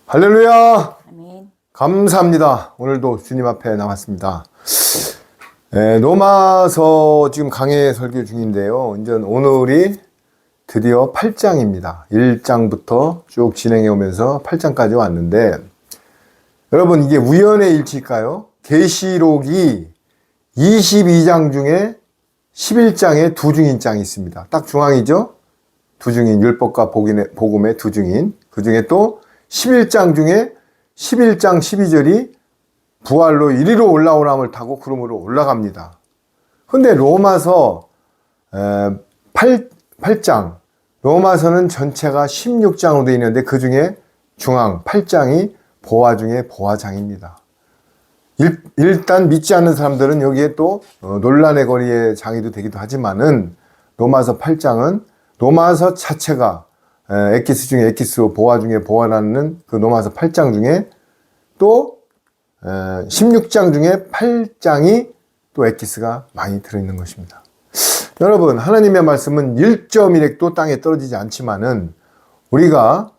할렐루야! 아멘. 감사합니다. 오늘도 주님 앞에 나왔습니다. 로마서 지금 강해 설교 중인데요. 이제 오늘이 드디어 8장입니다. 1장부터 쭉 진행해 오면서 8장까지 왔는데, 여러분 이게 우연의 일치일까요? 계시록이 22장 중에 11장에 두 중인장이 있습니다. 딱 중앙이죠? 두 중인, 율법과 복음의 두 중인. 그 중에 또 11장 중에 11장 12절이 부활로 이리로 올라오람을 타고 구름으로 올라갑니다. 근데 로마서 8장, 로마서는 전체가 16장으로 되어 있는데 그 중에 중앙 8장이 보화 중에 보화장입니다. 일단 믿지 않는 사람들은 여기에 또 논란의 거리의 장이도 되기도 하지만은 로마서 8장은 로마서 자체가 엑기스 중에 엑기스로 보화 중에 보화라는 그 로마서 8장 중에 또 16장 중에 8장이 또 엑기스가 많이 들어있는 것입니다. 여러분, 하나님의 말씀은 1.1핵도 땅에 떨어지지 않지만은 우리가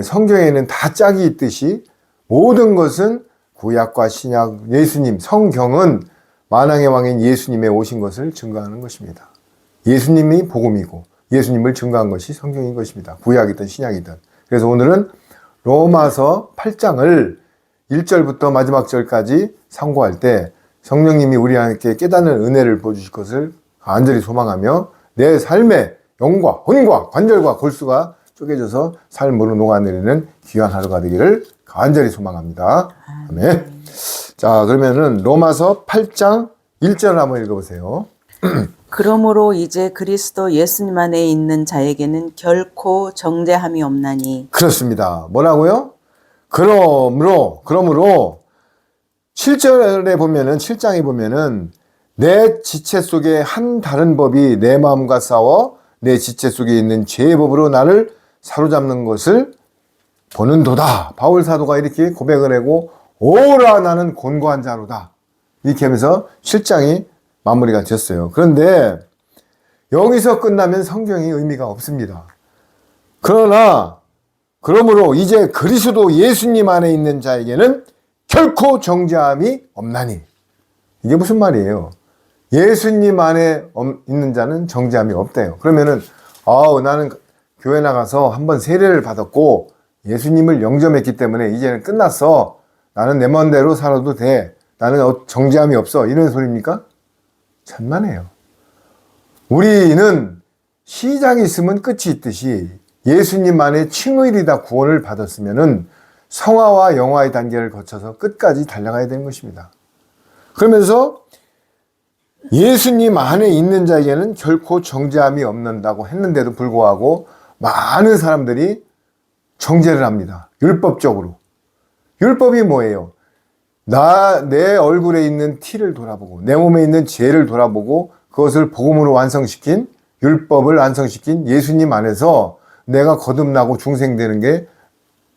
성경에는 다 짝이 있듯이 모든 것은 구약과 신약, 예수님, 성경은 만왕의 왕인 예수님의 오신 것을 증거하는 것입니다. 예수님이 복음이고 예수님을 증거한 것이 성경인 것입니다. 구약이든 신약이든. 그래서 오늘은 로마서 8장을 1절부터 마지막 절까지 상고할 때 성령님이 우리에게 깨닫는 은혜를 보여주실 것을 간절히 소망하며 내 삶의 영과 혼과 관절과 골수가 쪼개져서 삶으로 녹아내리는 귀한 하루가 되기를 간절히 소망합니다. 아멘. 자, 그러면은 로마서 8장 1절 한번 읽어보세요. 그러므로 이제 그리스도 예수님 안에 있는 자에게는 결코 정죄함이 없나니. 그렇습니다. 뭐라고요? 그러므로 7절에 보면은 7장에 보면은 내 지체 속에 한 다른 법이 내 마음과 싸워 내 지체 속에 있는 죄의 법으로 나를 사로잡는 것을 보는도다. 바울 사도가 이렇게 고백을 하고 오라 나는 곤고한 자로다. 이렇게 하면서 7장이 마무리가 되었어요. 그런데 여기서 끝나면 성경이 의미가 없습니다. 그러므로 이제 그리스도 예수님 안에 있는 자에게는 결코 정죄함이 없나니. 이게 무슨 말이에요? 예수님 안에 있는 자는 정죄함이 없대요. 그러면은 나는 교회 나가서 한번 세례를 받았고 예수님을 영접했기 때문에 이제는 끝났어. 나는 내 마음대로 살아도 돼. 나는 정죄함이 없어. 이런 소리입니까? 천만에요. 우리는 시작이 있으면 끝이 있듯이 예수님 안에 칭의리다 구원을 받았으면은 성화와 영화의 단계를 거쳐서 끝까지 달려가야 되는 것입니다. 그러면서 예수님 안에 있는 자에게는 결코 정죄함이 없는다고 했는데도 불구하고 많은 사람들이 정죄를 합니다. 율법적으로. 율법이 뭐예요? 내 얼굴에 있는 티를 돌아보고 내 몸에 있는 죄를 돌아보고 그것을 복음으로 완성시킨 율법을 완성시킨 예수님 안에서 내가 거듭나고 중생되는 게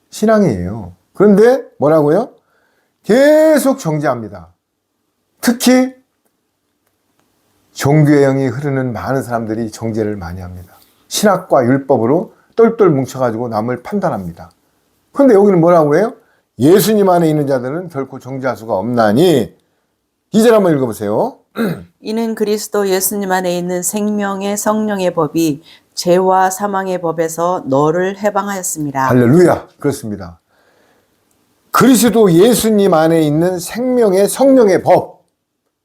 신앙이에요. 그런데 뭐라고요? 계속 정죄합니다. 특히 종교의 영이 흐르는 많은 사람들이 정죄를 많이 합니다. 신학과 율법으로 똘똘 뭉쳐가지고 남을 판단합니다. 그런데 여기는 뭐라고 해요? 예수님 안에 있는 자들은 결코 정죄할 수가 없나니. 2절 한번 읽어보세요. 이는 그리스도 예수님 안에 있는 생명의 성령의 법이 죄와 사망의 법에서 너를 해방하였습니다. 할렐루야. 그렇습니다. 그리스도 예수님 안에 있는 생명의 성령의 법.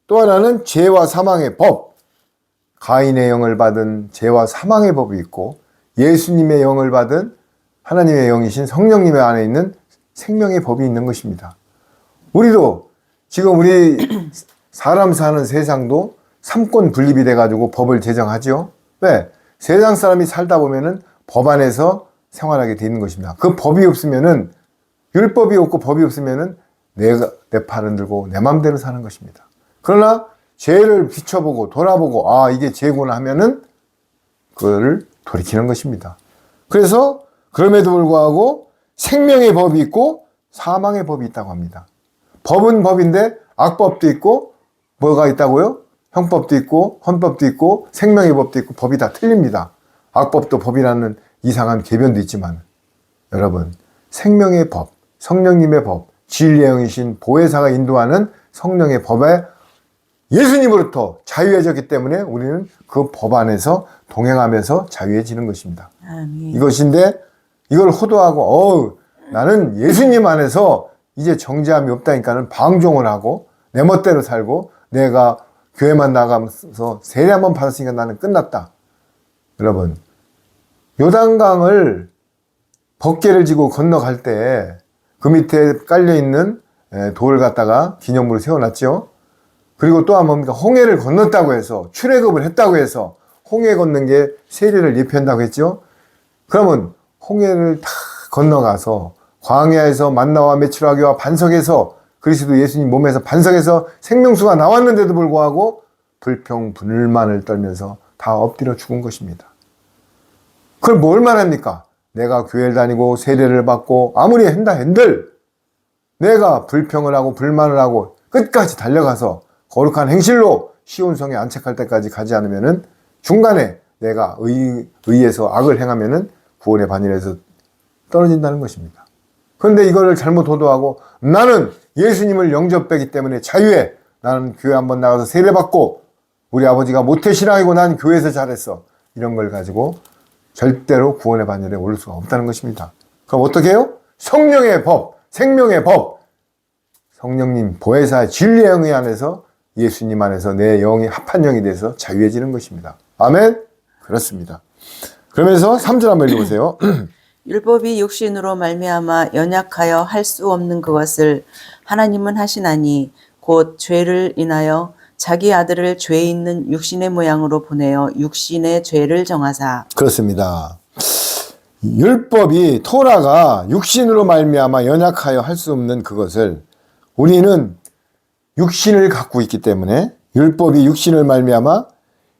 또 하나는 죄와 사망의 법. 가인의 영을 받은 죄와 사망의 법이 있고 예수님의 영을 받은 하나님의 영이신 성령님의 안에 있는 생명의 법이 있는 것입니다. 우리도 지금 우리 사람 사는 세상도 삼권 분립이 돼가지고 법을 제정하죠. 왜? 세상 사람이 살다 보면은 법 안에서 생활하게 되는 것입니다. 그 법이 없으면은 율법이 없고 법이 없으면은 내가 내 팔은 들고 내 마음대로 사는 것입니다. 그러나 죄를 비춰보고 돌아보고 이게 죄구나 하면은 그거를 돌이키는 것입니다. 그래서 그럼에도 불구하고 생명의 법이 있고 사망의 법이 있다고 합니다. 법은 법인데 악법도 있고 뭐가 있다고요? 형법도 있고 헌법도 있고 생명의 법도 있고 법이 다 틀립니다. 악법도 법이라는 이상한 궤변도 있지만 여러분 생명의 법, 성령님의 법, 진리의 영이신 보혜사가 인도하는 성령의 법에 예수님으로부터 자유해졌기 때문에 우리는 그 법 안에서 동행하면서 자유해지는 것입니다. 아멘. 이것인데 이걸 호도하고 나는 예수님 안에서 이제 정죄함이 없다니까는 방종을 하고 내 멋대로 살고 내가 교회만 나가면서 세례 한번 받았으니까 나는 끝났다. 여러분, 요단강을 법궤를 지고 건너갈 때 그 밑에 깔려있는 돌을 갖다가 기념으로 세워놨죠. 그리고 또 한 번 홍해를 건넜다고 해서 출애굽을 했다고 해서 홍해 걷는 게 세례를 예표한다고 했죠. 그러면 홍해를 다 건너가서 광야에서 만나와 메추라기와 반석에서 그리스도 예수님 몸에서 반석에서 생명수가 나왔는데도 불구하고 불평불만을 떨면서 다 엎드려 죽은 것입니다. 그걸 뭘 말합니까? 내가 교회를 다니고 세례를 받고 아무리 한다 한들 내가 불평을 하고 불만을 하고 끝까지 달려가서 거룩한 행실로 시온성에 안착할 때까지 가지 않으면은 중간에 내가 의에서 악을 행하면은 구원의 반열에서 떨어진다는 것입니다. 그런데 이거를 잘못 호도하고 나는 예수님을 영접했기 때문에 자유해. 나는 교회 한번 나가서 세례받고 우리 아버지가 모태신앙이고 난 교회에서 잘했어. 이런 걸 가지고 절대로 구원의 반열에 오를 수가 없다는 것입니다. 그럼 어떻게 해요? 성령의 법, 생명의 법, 성령님 보혜사의 진리의 영이 안에서 예수님 안에서 내 영이 합한 영이 돼서 자유해지는 것입니다. 아멘? 그렇습니다. 그러면서 3절 한번 읽어보세요. 율법이 육신으로 말미암아 연약하여 할 수 없는 그것을 하나님은 하시나니 곧 죄를 인하여 자기 아들을 죄 있는 육신의 모양으로 보내어 육신의 죄를 정하사. 그렇습니다. 율법이 토라가 육신으로 말미암아 연약하여 할 수 없는 그것을 우리는 육신을 갖고 있기 때문에 율법이 육신을 말미암아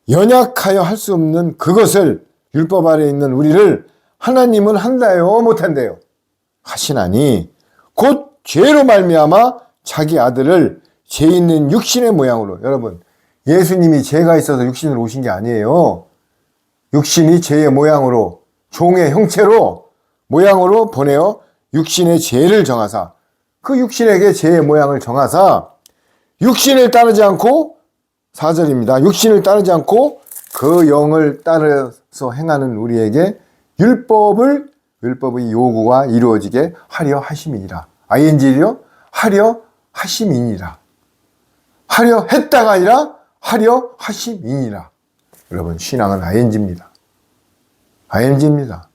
연약하여 할 수 없는 그것을 율법 아래에 있는 우리를 하나님은 한다요 못한대요? 하시나니 곧 죄로 말미암아 자기 아들을 죄 있는 육신의 모양으로. 여러분, 예수님이 죄가 있어서 육신으로 오신 게 아니에요. 육신이 죄의 모양으로 종의 형체로 모양으로 보내어 육신의 죄를 정하사 그 육신에게 죄의 모양을 정하사 육신을 따르지 않고 4절입니다. 육신을 따르지 않고 그 영을 따라서 행하는 우리에게 율법의 요구가 이루어지게 하려 하심이니라. ing요? 하려 하심이니라. 하려 했다가 아니라 하려 하심이니라. 여러분, 신앙은 ing입니다. ing입니다.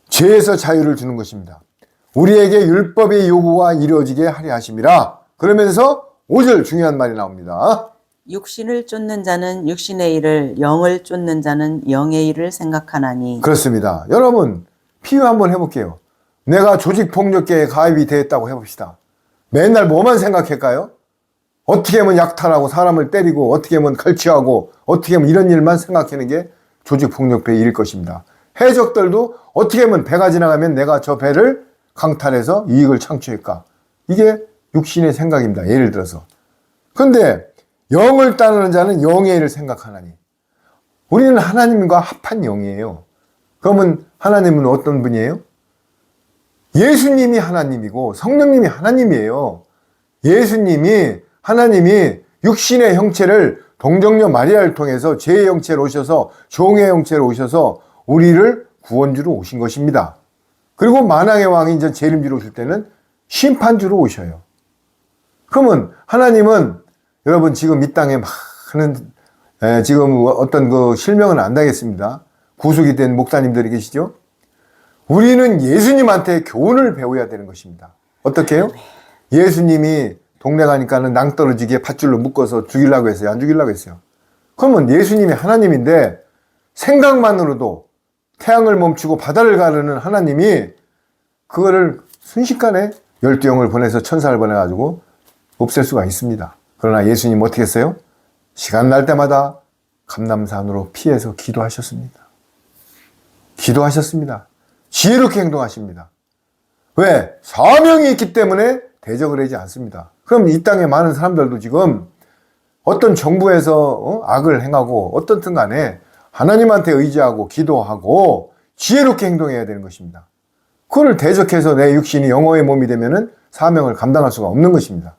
죄에서 자유를 주는 것입니다. 우리에게 율법의 요구가 이루어지게 하려 하심이라. 그러면서 5절 중요한 말이 나옵니다. 육신을 쫓는 자는 육신의 일을, 영을 쫓는 자는 영의 일을 생각하나니. 그렇습니다. 여러분, 비유 한번 해볼게요. 내가 조직폭력계에 가입이 되었다고 해봅시다. 맨날 뭐만 생각할까요? 어떻게 하면 약탈하고 사람을 때리고 어떻게 하면 갈취하고 어떻게 하면 이런 일만 생각하는 게 조직폭력배의 일일 것입니다. 해적들도 어떻게 하면 배가 지나가면 내가 저 배를 강탈해서 이익을 창출할까? 이게 육신의 생각입니다. 예를 들어서. 그런데 영을 따르는 자는 영의 일을 생각하나니. 우리는 하나님과 합한 영이에요. 그러면 하나님은 어떤 분이에요? 예수님이 하나님이고 성령님이 하나님이에요. 하나님이 육신의 형체를 동정녀 마리아를 통해서 죄의 형체로 오셔서 종의 형체로 오셔서 우리를 구원주로 오신 것입니다. 그리고 만왕의 왕이 이제 재림주로 오실 때는 심판주로 오셔요. 그러면 하나님은 여러분 지금 이 땅에 많은 지금 어떤 그 실명은 안 당했습니다. 구속이 된 목사님들이 계시죠? 우리는 예수님한테 교훈을 배워야 되는 것입니다. 어떻게 해요? 예수님이 동네 가니까는 낭떠러지게 밧줄로 묶어서 죽이려고 했어요? 안 죽이려고 했어요? 그러면 예수님이 하나님인데 생각만으로도 태양을 멈추고 바다를 가르는 하나님이 그거를 순식간에 12영을 보내서 천사를 보내가지고 없앨 수가 있습니다. 그러나 예수님 어떻게 했어요? 시간 날 때마다 감람산으로 피해서 기도하셨습니다. 지혜롭게 행동하십니다. 왜? 사명이 있기 때문에 대적을 하지 않습니다. 그럼 이 땅에 많은 사람들도 지금 어떤 정부에서 악을 행하고 어떻든 간에 하나님한테 의지하고 기도하고 지혜롭게 행동해야 되는 것입니다. 그걸 대적해서 내 육신이 영혼의 몸이 되면은 사명을 감당할 수가 없는 것입니다.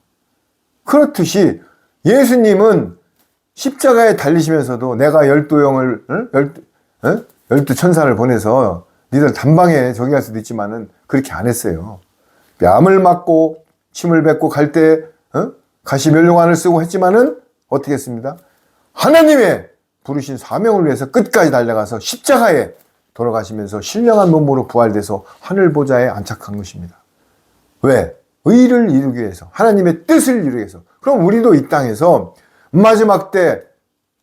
그렇듯이 예수님은 십자가에 달리시면서도 내가 12영을, 12천사를 보내서 니들 단방에 저기 갈 수도 있지만은 그렇게 안 했어요. 뺨을 맞고 침을 뱉고 갈 때 가시면류관을 쓰고 했지만은 어떻게 했습니다? 하나님의 부르신 사명을 위해서 끝까지 달려가서 십자가에 돌아가시면서 신령한 몸으로 부활돼서 하늘 보좌에 안착한 것입니다. 왜? 의를 이루기 위해서, 하나님의 뜻을 이루기 위해서. 그럼 우리도 이 땅에서 마지막 때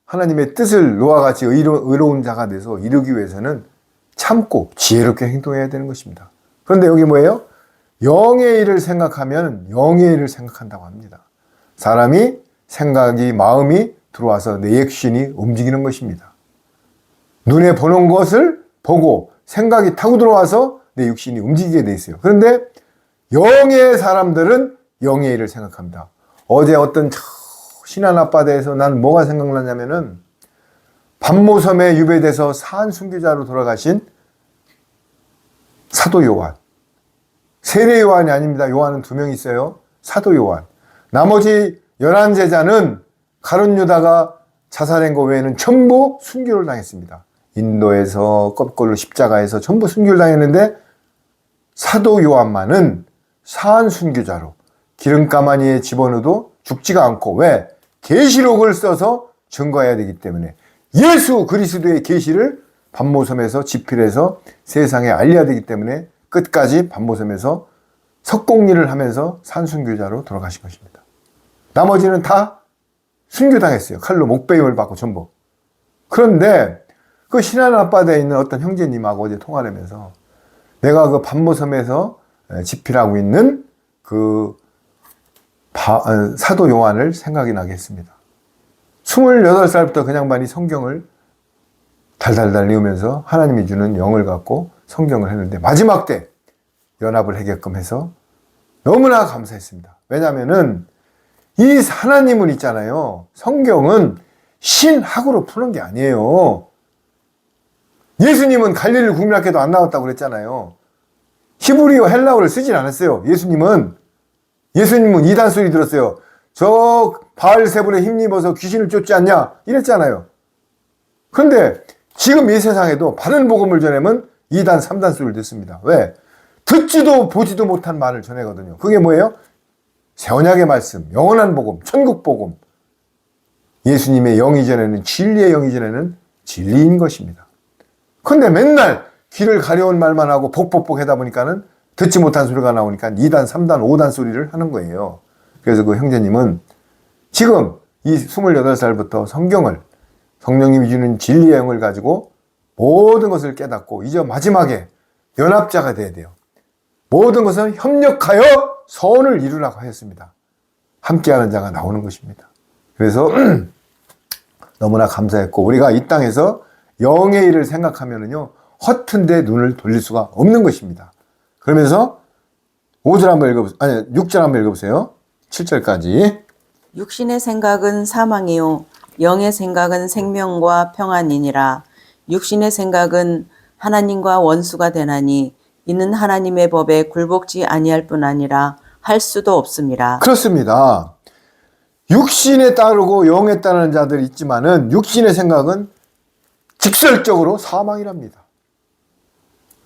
하나님의 뜻을 노아 같이 의로운 자가 돼서 이루기 위해서는 참고 지혜롭게 행동해야 되는 것입니다. 그런데 여기 뭐예요? 영의 일을 생각하면 영의 일을 생각한다고 합니다. 사람이 생각이, 마음이 들어와서 내 육신이 움직이는 것입니다. 눈에 보는 것을 보고 생각이 타고 들어와서 내 육신이 움직이게 돼 있어요. 그런데 영의 사람들은 영의 일을 생각합니다. 어제 어떤 신안 앞바다에서 난 뭐가 생각나냐면은 반모섬에 유배돼서 산 순교자로 돌아가신 사도 요한. 세례 요한이 아닙니다. 요한은 2명 있어요. 사도 요한. 나머지 11제자는 가룟 유다가 자살한 거 외에는 전부 순교를 당했습니다. 인도에서 거꾸로 십자가에서 전부 순교를 당했는데 사도 요한만은 산 순교자로 기름가마니에 집어넣어도 죽지가 않고, 왜? 계시록을 써서 증거해야 되기 때문에 예수 그리스도의 계시를 반모섬에서 집필해서 세상에 알려야 되기 때문에 끝까지 반모섬에서 석공리를 하면서 산순교자로 돌아가신 것입니다. 나머지는 다 순교당했어요. 칼로 목베임을 받고 전부. 그런데 그 신안 앞바다에 있는 어떤 형제님하고 어제 통화를 하면서 내가 그 반모섬에서 집필하고 있는 그 사도 요한을 생각이 나게 했습니다. 28살부터 그 양반이 성경을 달달달 읽으면서 하나님이 주는 영을 갖고 성경을 했는데 마지막 때 연합을 하게끔 해서 너무나 감사했습니다. 왜냐하면은 이 하나님은 있잖아요. 성경은 신학으로 푸는 게 아니에요. 예수님은 갈릴리 국민학교도 안 나왔다고 그랬잖아요. 히브리어 헬라어를 쓰진 않았어요. 예수님은 이단 소리 들었어요. 저 바알세불에 힘입어서 귀신을 쫓지 않냐 이랬잖아요. 그런데 지금 이 세상에도 바른 복음을 전하면 2단 3단 소리를 듣습니다. 왜? 듣지도 보지도 못한 말을 전하거든요. 그게 뭐예요? 새 언약의 말씀, 영원한 복음, 천국 복음. 예수님의 영이 전하는, 진리의 영이 전하는 진리인 것입니다. 그런데 맨날 귀를 가려운 말만 하고 복복복 하다 보니까는 듣지 못한 소리가 나오니까 2단, 3단, 5단 소리를 하는 거예요. 그래서 그 형제님은 지금 이 28살부터 성경을, 성령님이 주는 진리의 영을 가지고 모든 것을 깨닫고 이제 마지막에 연합자가 돼야 돼요. 모든 것은 협력하여 선을 이루라고 하였습니다. 함께하는 자가 나오는 것입니다. 그래서 너무나 감사했고, 우리가 이 땅에서 영의 일을 생각하면은요, 허튼데 눈을 돌릴 수가 없는 것입니다. 그러면서 5절 한번 읽어보세요. 아니, 6절 한번 읽어보세요. 7절까지. 육신의 생각은 사망이요 영의 생각은 생명과 평안이니라. 육신의 생각은 하나님과 원수가 되나니 이는 하나님의 법에 굴복지 아니할 뿐 아니라 할 수도 없습니다. 그렇습니다. 육신에 따르고 영에 따르는 자들이 있지만은 육신의 생각은 직설적으로 사망이랍니다.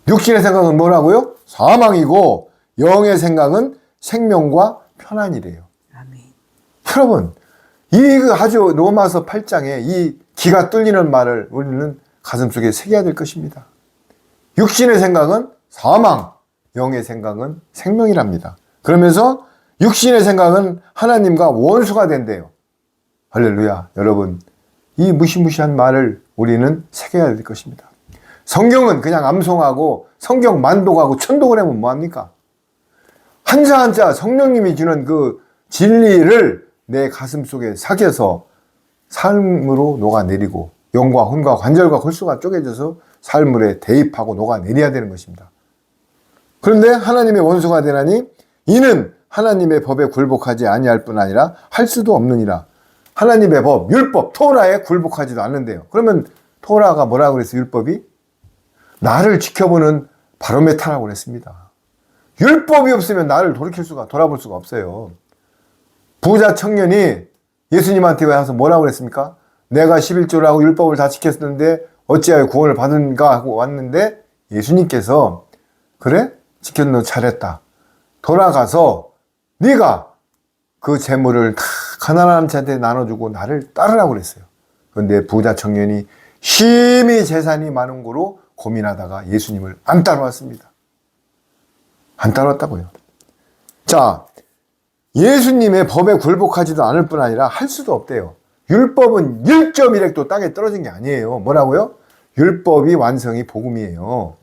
육신의 생각은 뭐라고요? 사망이고 영의 생각은 생명과 편안이래요. 아멘. 여러분, 이 아주 로마서 8장에 이 기가 뚫리는 말을 우리는 가슴속에 새겨야 될 것입니다. 육신의 생각은 사망, 영의 생각은 생명이랍니다. 그러면서 육신의 생각은 하나님과 원수가 된대요. 할렐루야. 여러분, 이 무시무시한 말을 우리는 새겨야 될 것입니다. 성경은 그냥 암송하고 성경 만독하고 천독을 하면 뭐합니까? 한자 한자 성령님이 주는 그 진리를 내 가슴 속에 새겨서 삶으로 녹아내리고 영과 혼과 관절과 골수가 쪼개져서 삶을에 대입하고 녹아내려야 되는 것입니다. 그런데 하나님의 원수가 되나니 이는 하나님의 법에 굴복하지 아니할 뿐 아니라 할 수도 없느니라. 하나님의 법, 율법, 토라에 굴복하지도 않는데요. 그러면 토라가 뭐라고 그랬어요? 율법이? 나를 지켜보는 바로메타라고 그랬습니다. 율법이 없으면 나를 돌아볼 수가 없어요. 부자 청년이 예수님한테 와서 뭐라고 그랬습니까? 내가 11조를 하고 율법을 다 지켰는데 어찌하여 구원을 받은가 하고 왔는데 예수님께서 그래? 지켰노 잘했다. 돌아가서 네가 그 재물을 다 가난한 자한테 나눠주고 나를 따르라고 그랬어요. 그런데 부자 청년이 심히 재산이 많은 거로 고민하다가 예수님을 안 따라왔습니다. 안 따라왔다고요. 자, 예수님의 법에 굴복하지도 않을 뿐 아니라 할 수도 없대요. 율법은 1.1획도 땅에 떨어진 게 아니에요. 뭐라고요? 율법이 완성이 복음이에요.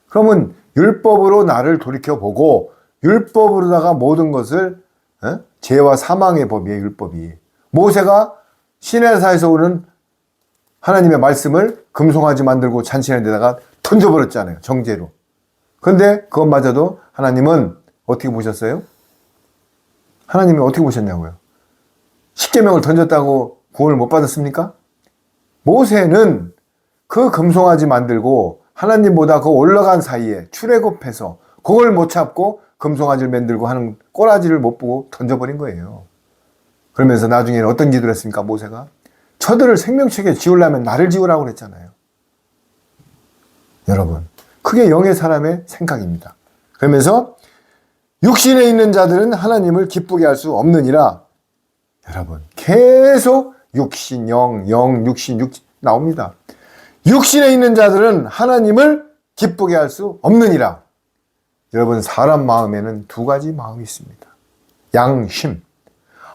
그러면 율법으로 나를 돌이켜보고 율법으로다가 모든 것을 죄와 사망의 법이에요. 율법이. 모세가 시내사에서 오는 하나님의 말씀을 금송아지 만들고 잔치하는 데다가 던져버렸잖아요. 정죄로. 그런데 그것마저도 하나님은 어떻게 보셨어요? 하나님이 어떻게 보셨냐고요? 십계명을 던졌다고 구원을 못 받았습니까? 모세는 그 금송아지 만들고 하나님보다 그 올라간 사이에 출애굽해서 그걸 못 잡고 금송아지를 만들고 하는 꼬라지를 못 보고 던져버린 거예요. 그러면서 나중에는 어떤 기도를 했습니까? 모세가 저들을 생명책에 지우려면 나를 지우라고 그랬잖아요. 여러분, 그게 영의 사람의 생각입니다. 그러면서 육신에 있는 자들은 하나님을 기쁘게 할 수 없느니라. 여러분, 계속 육신, 육신 나옵니다. 육신에 있는 자들은 하나님을 기쁘게 할 수 없느니라. 여러분, 사람 마음에는 두 가지 마음이 있습니다. 양심.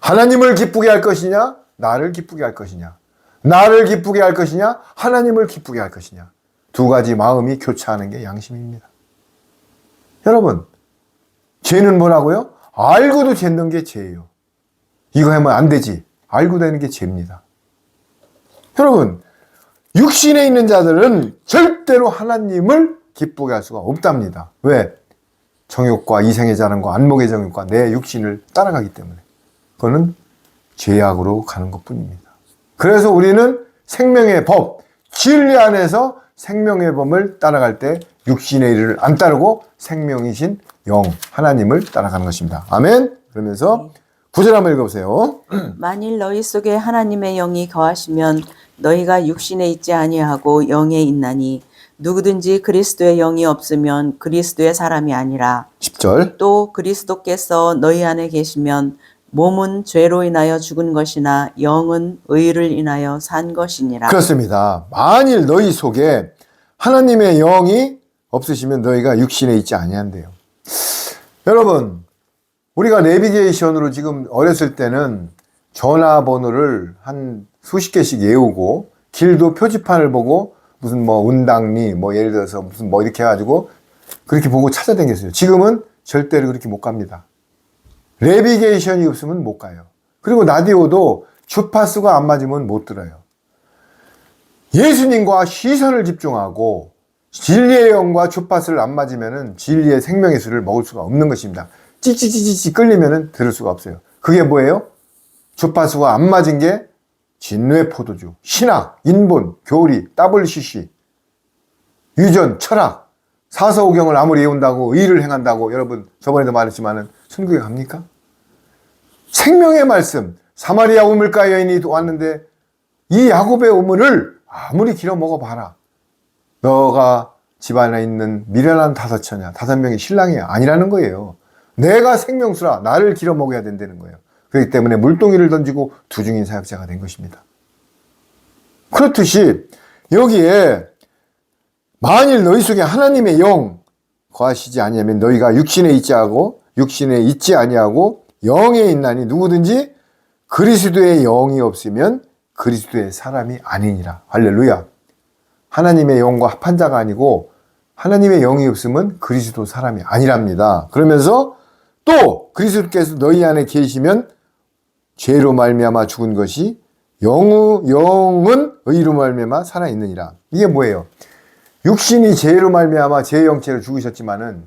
하나님을 기쁘게 할 것이냐, 나를 기쁘게 할 것이냐. 나를 기쁘게 할 것이냐, 하나님을 기쁘게 할 것이냐. 두 가지 마음이 교차하는 게 양심입니다. 여러분, 죄는 뭐라고요? 알고도 짓는 게 죄예요. 이거 하면 안 되지. 알고 되는 게 죄입니다. 여러분, 육신에 있는 자들은 절대로 하나님을 기쁘게 할 수가 없답니다. 왜? 정욕과 이생의 자랑과 안목의 정욕과 내 육신을 따라가기 때문에. 그거는 죄악으로 가는 것 뿐입니다. 그래서 우리는 생명의 법, 진리 안에서 생명의 법을 따라갈 때 육신의 일을 안 따르고 생명이신 영, 하나님을 따라가는 것입니다. 아멘? 그러면서 9절 한번 읽어보세요. 만일 너희 속에 하나님의 영이 거하시면 너희가 육신에 있지 아니하고 영에 있나니 누구든지 그리스도의 영이 없으면 그리스도의 사람이 아니라. 10절. 또 그리스도께서 너희 안에 계시면 몸은 죄로 인하여 죽은 것이나 영은 의를 인하여 산 것이니라. 그렇습니다. 만일 너희 속에 하나님의 영이 없으시면 너희가 육신에 있지 아니한대요. 여러분, 우리가 내비게이션으로 지금 어렸을 때는 전화번호를 한 수십 개씩 외우고 길도 표지판을 보고 무슨 뭐 운당리 뭐 예를 들어서 무슨 뭐 이렇게 해가지고 그렇게 보고 찾아다녔어요. 지금은 절대로 그렇게 못 갑니다. 내비게이션이 없으면 못 가요. 그리고 라디오도 주파수가 안 맞으면 못 들어요. 예수님과 시선을 집중하고 진리의 영과 주파수를 안 맞으면 진리의 생명의 술을 먹을 수가 없는 것입니다. 찌찌찌찌 끌리면 들을 수가 없어요. 그게 뭐예요? 주파수가 안 맞은 게 진뇌 포도주, 신학, 인본, 교리, WCC, 유전, 철학, 사서오경을 아무리 외운다고 의를 행한다고 여러분 저번에도 말했지만은 천국에 갑니까? 생명의 말씀, 사마리아 우물가 여인이 왔는데 이 야곱의 우물을 아무리 길어 먹어봐라. 너가 집안에 있는 미련한 다섯 명의 신랑이 아니라는 거예요. 내가 생명수라 나를 길어 먹어야 된다는 거예요. 그렇기 때문에 물동이를 던지고 두중인 사역자가 된 것입니다. 그렇듯이 여기에 만일 너희 속에 하나님의 영 거하시지 아니하면 너희가 육신에 있지 아니하고 영에 있나니 누구든지 그리스도의 영이 없으면 그리스도의 사람이 아니니라. 할렐루야. 하나님의 영과 합한 자가 아니고 하나님의 영이 없으면 그리스도 사람이 아니랍니다. 그러면서 또 그리스도께서 너희 안에 계시면 죄로 말미암아 죽은 것이 영은 의로 말미암아 살아있느니라. 이게 뭐예요? 육신이 죄로 말미암아 죄의 영체로 죽으셨지만은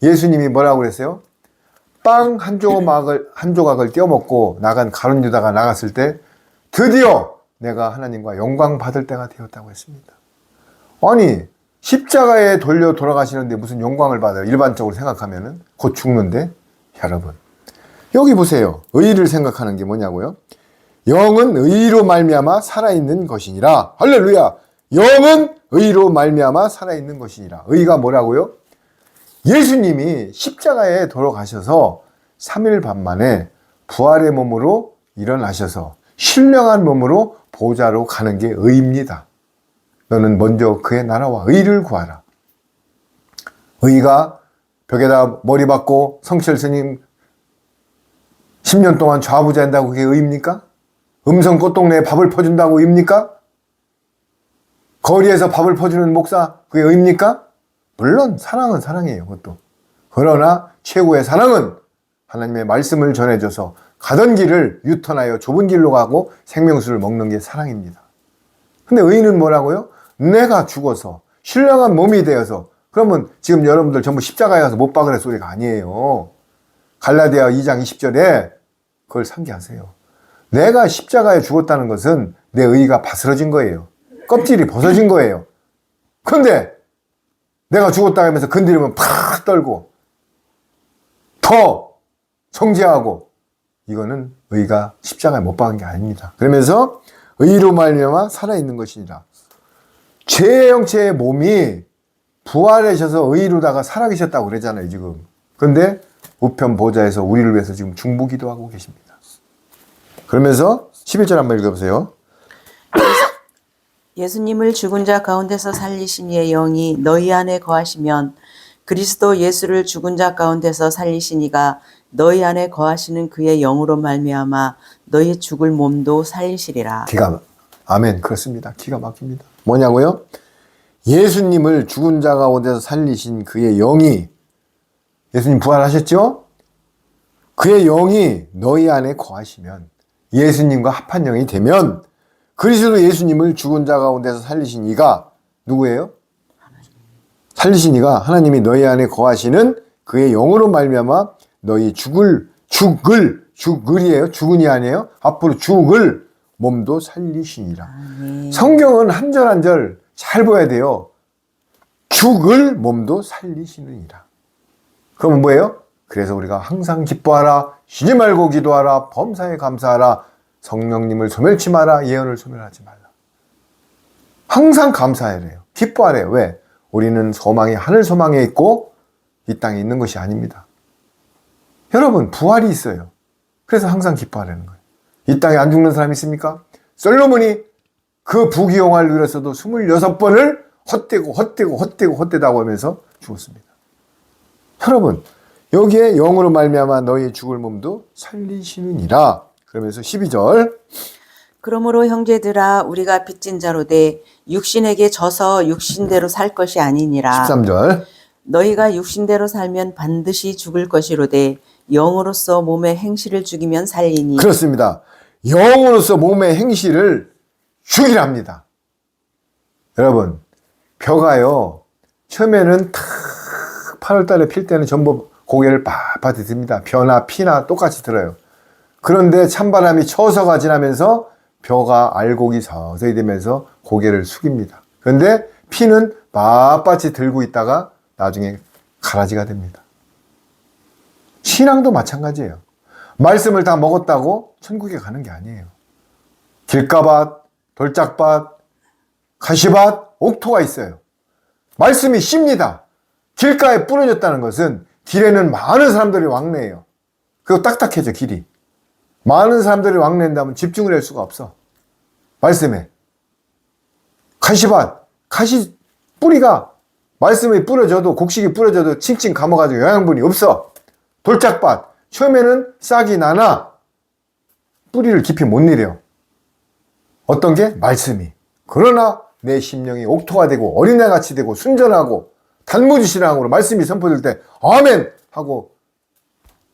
예수님이 뭐라고 그랬어요? 빵 한 조각을 떼어먹고 나간 가룟 유다가 나갔을 때 드디어 내가 하나님과 영광 받을 때가 되었다고 했습니다. 아니 십자가에 돌려 돌아가시는데 무슨 영광을 받아요? 일반적으로 생각하면은 곧 죽는데. 여러분, 여기 보세요. 의를 생각하는 게 뭐냐고요? 영은 의로 말미암아 살아있는 것이니라. 할렐루야. 영은 의로 말미암아 살아있는 것이니라. 의가 뭐라고요? 예수님이 십자가에 돌아가셔서 3일 반 만에 부활의 몸으로 일어나셔서 신령한 몸으로 보좌로 가는 게 의입니다. 너는 먼저 그의 나라와 의를 구하라. 의가 벽에다 머리 박고 성실 스님 10년 동안 좌부자한다고 그게 의입니까? 음성 꽃동네에 밥을 퍼준다고 의입니까? 거리에서 밥을 퍼주는 목사 그게 의입니까? 물론 사랑은 사랑이에요. 그것도. 그러나 최고의 사랑은 하나님의 말씀을 전해줘서 가던 길을 유턴하여 좁은 길로 가고 생명수를 먹는 게 사랑입니다. 근데 의는 뭐라고요? 내가 죽어서 신령한 몸이 되어서, 그러면 지금 여러분들 전부 십자가에 가서 못 박으래 소리가 아니에요. 갈라디아 2장 20절에 그걸 상기하세요. 내가 십자가에 죽었다는 것은 내 의가 바스러진 거예요. 껍질이 벗어진 거예요. 그런데 내가 죽었다 하면서 건드리면 팍 떨고 더 정죄하고, 이거는 의가 십자가에 못 박은 게 아닙니다. 그러면서 의로 말미암아 살아있는 것이니라. 죄의 형체의 몸이 부활하셔서 의로다가 살아계셨다고 그러잖아요, 지금. 그런데 우편 보좌에서 우리를 위해서 지금 중보기도 하고 계십니다. 그러면서 11절 한번 읽어보세요. 예수님을 죽은 자 가운데서 살리신 이의 영이 너희 안에 거하시면 그리스도 예수를 죽은 자 가운데서 살리신 이가 너희 안에 거하시는 그의 영으로 말미암아 너희 죽을 몸도 살리시리라. 아멘. 그렇습니다. 기가 막힙니다. 뭐냐고요? 예수님을 죽은 자 가운데서 살리신 그의 영이, 예수님 부활하셨죠? 그의 영이 너희 안에 거하시면, 예수님과 합한 영이 되면, 그리스도 예수님을 죽은 자 가운데서 살리신 이가 누구예요? 살리신 이가 하나님이 너희 안에 거하시는 그의 영으로 말미암아 너희 죽을이에요. 죽은이 아니에요. 앞으로 죽을 몸도 살리시니라. 성경은 한 절 한 절 잘 보아야 돼요. 죽을 몸도 살리시느니라. 그러면 뭐예요? 그래서 우리가 항상 기뻐하라, 쉬지 말고 기도하라, 범사에 감사하라, 성령님을 소멸치 마라, 예언을 소멸하지 말라. 항상 감사해야 해요. 기뻐하래요. 왜? 우리는 소망이 하늘 소망에 있고 이 땅에 있는 것이 아닙니다. 여러분, 부활이 있어요. 그래서 항상 기뻐하라는 거예요. 이 땅에 안 죽는 사람이 있습니까? 솔로몬이 그 부귀영화를 누렸어도 26번을 헛되다고 하면서 죽었습니다. 여러분, 여기에 영으로 말미암아 너희 죽을 몸도 살리시느니라. 그러면서 12절. 그러므로 형제들아 우리가 빚진 자로 돼 육신에게 져서 육신대로 살 것이 아니니라. 13절. 너희가 육신대로 살면 반드시 죽을 것이로되 영으로서 몸의 행실을 죽이면 살리니. 그렇습니다. 영으로서 몸의 행실을 죽이랍니다. 여러분, 벼가요, 처음에는 탁 8월달에 필 때는 전부 고개를 빳빳이 듭니다. 벼나 피나 똑같이 들어요. 그런데 찬바람이 처서가 지나면서 벼가 알곡이 서서히 되면서 고개를 숙입니다. 그런데 피는 빳빳이 들고 있다가 나중에 가라지가 됩니다. 신앙도 마찬가지예요. 말씀을 다 먹었다고 천국에 가는 게 아니에요. 길가밭, 돌짝밭, 가시밭, 옥토가 있어요. 말씀이 씹니다. 길가에 뿌려졌다는 것은 길에는 많은 사람들이 왕래해요. 그리고 딱딱해져, 길이. 많은 사람들이 왕래한다면 집중을 할 수가 없어. 말씀에. 가시밭, 가시 뿌리가 말씀이 뿌려져도, 곡식이 뿌려져도 칭칭 감아가지고 영양분이 없어. 돌짝밭, 처음에는 싹이 나나 뿌리를 깊이 못 내려. 어떤 게? 말씀이. 그러나 내 심령이 옥토가 되고 어린애같이 되고 순전하고 단무지 신앙으로 말씀이 선포될 때 아멘 하고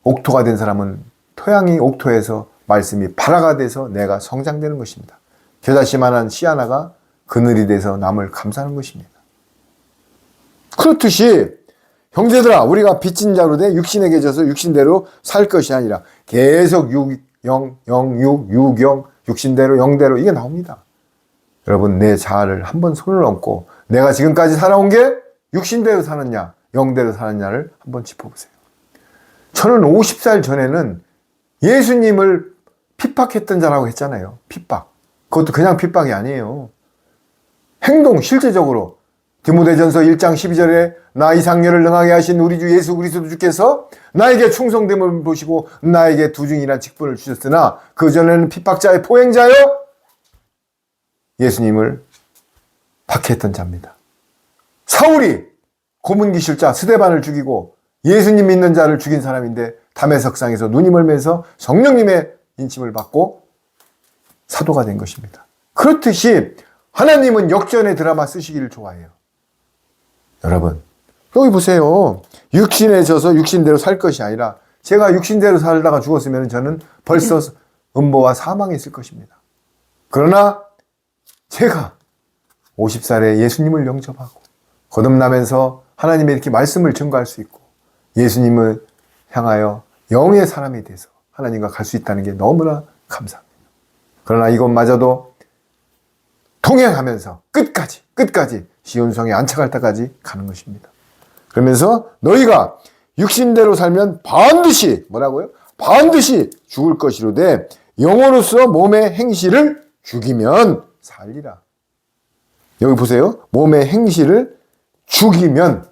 옥토가 된 사람은 토양이 옥토에서 말씀이 발화가 돼서 내가 성장되는 것입니다. 겨자씨만한 씨 하나가 그늘이 돼서 남을 감싸는 것입니다. 그렇듯이 형제들아 우리가 빚진 자로 돼 육신에게 져서 육신대로 살 것이 아니라 계속 육영 육신대로 영대로 이게 나옵니다. 여러분, 내 자아를 한번 손을 얹고 내가 지금까지 살아온 게 육신대로 사느냐 영대로 사느냐를 한번 짚어보세요. 저는 50살 전에는 예수님을 핍박했던 자라고 했잖아요. 핍박. 그것도 그냥 핍박이 아니에요. 행동, 실제적으로 디모데전서 1장 12절에 나 이상렬을 능하게 하신 우리 주 예수 그리스도 주께서 나에게 충성됨을 보시고 나에게 두중이란 직분을 주셨으나 그전에는 핍박자의 포행자요 예수님을 박해했던 자입니다. 사울이 고문기실자 스데반을 죽이고 예수님 믿는 자를 죽인 사람인데 담에석상에서 눈이 멀면서 성령님의 인침을 받고 사도가 된 것입니다. 그렇듯이 하나님은 역전의 드라마 쓰시기를 좋아해요. 여러분, 여기 보세요. 육신에 져서 육신대로 살 것이 아니라 제가 육신대로 살다가 죽었으면 저는 벌써 음보와 사망에 있을 것입니다. 그러나 제가 50살에 예수님을 영접하고 거듭나면서 하나님의 이렇게 말씀을 증거할 수 있고 예수님을 향하여 영의 사람이 돼서 하나님과 갈 수 있다는 게 너무나 감사합니다. 그러나 이것마저도 동행하면서 끝까지 시온성에 안착할 때까지 가는 것입니다. 그러면서 너희가 육신대로 살면 반드시 뭐라고요? 반드시 죽을 것이로되 영으로서 몸의 행실을 죽이면 살리라. 여기 보세요. 몸의 행실을 죽이면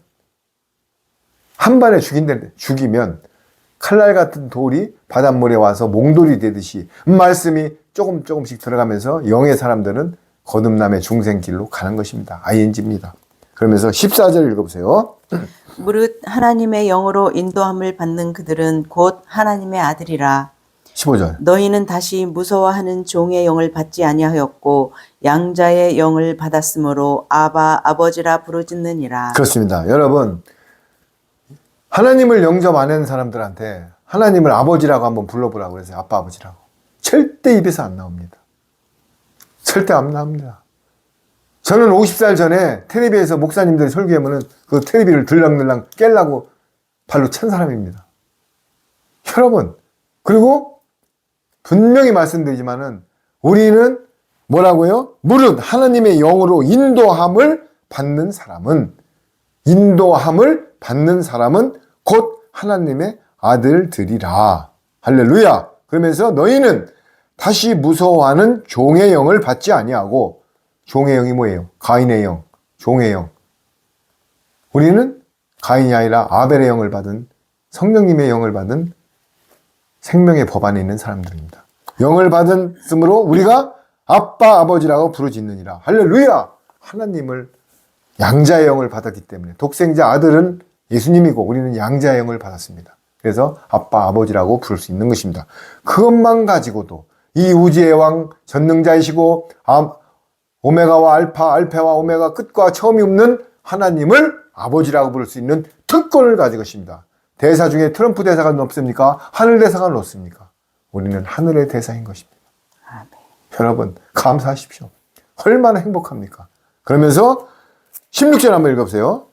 한 발에 죽인다는데 죽이면 칼날 같은 돌이 바닷물에 와서 몽돌이 되듯이 말씀이 조금씩 들어가면서 영의 사람들은 거듭남의 중생길로 가는 것입니다. ing입니다. 그러면서 14절 읽어보세요. 무릇 하나님의 영으로 인도함을 받는 그들은 곧 하나님의 아들이라. 15절. 너희는 다시 무서워하는 종의 영을 받지 아니하였고 양자의 영을 받았으므로 아바 아버지라 부르짖느니라. 그렇습니다. 여러분, 하나님을 영접 안 하는 사람들한테 하나님을 아버지라고 한번 불러보라고 그러세요. 아빠 아버지라고. 절대 입에서 안 나옵니다. 절대 안 나옵니다. 저는 50살 전에 텔레비에서 목사님들이 설교하면은 그 텔레비를 들락날락 깨려고 발로 찬 사람입니다. 여러분, 그리고 분명히 말씀드리지만은 우리는 뭐라고요? 무릇 하나님의 영으로 인도함을 받는 사람은 곧 하나님의 아들들이라. 할렐루야. 그러면서 너희는 다시 무서워하는 종의 영을 받지 아니하고, 종의 영이 뭐예요? 가인의 영, 종의 영. 우리는 가인이 아니라 아벨의 영을 받은, 성령님의 영을 받은 생명의 법 안에 있는 사람들입니다. 영을 받았으므로 우리가 아빠 아버지라고 부르짖느니라. 할렐루야. 하나님을 양자의 영을 받았기 때문에 독생자 아들은 예수님이고 우리는 양자의 영을 받았습니다. 그래서 아빠 아버지라고 부를 수 있는 것입니다. 그것만 가지고도 이 우주의 왕 전능자이시고 오메가와 알파와 오메가 끝과 처음이 없는 하나님을 아버지라고 부를 수 있는 특권을 가지고 있습니다. 대사 중에 트럼프 대사가 높습니까? 하늘 대사가 높습니까? 우리는 하늘의 대사인 것입니다. 아멘. 여러분 감사하십시오. 얼마나 행복합니까? 그러면서 16절 한번 읽어보세요.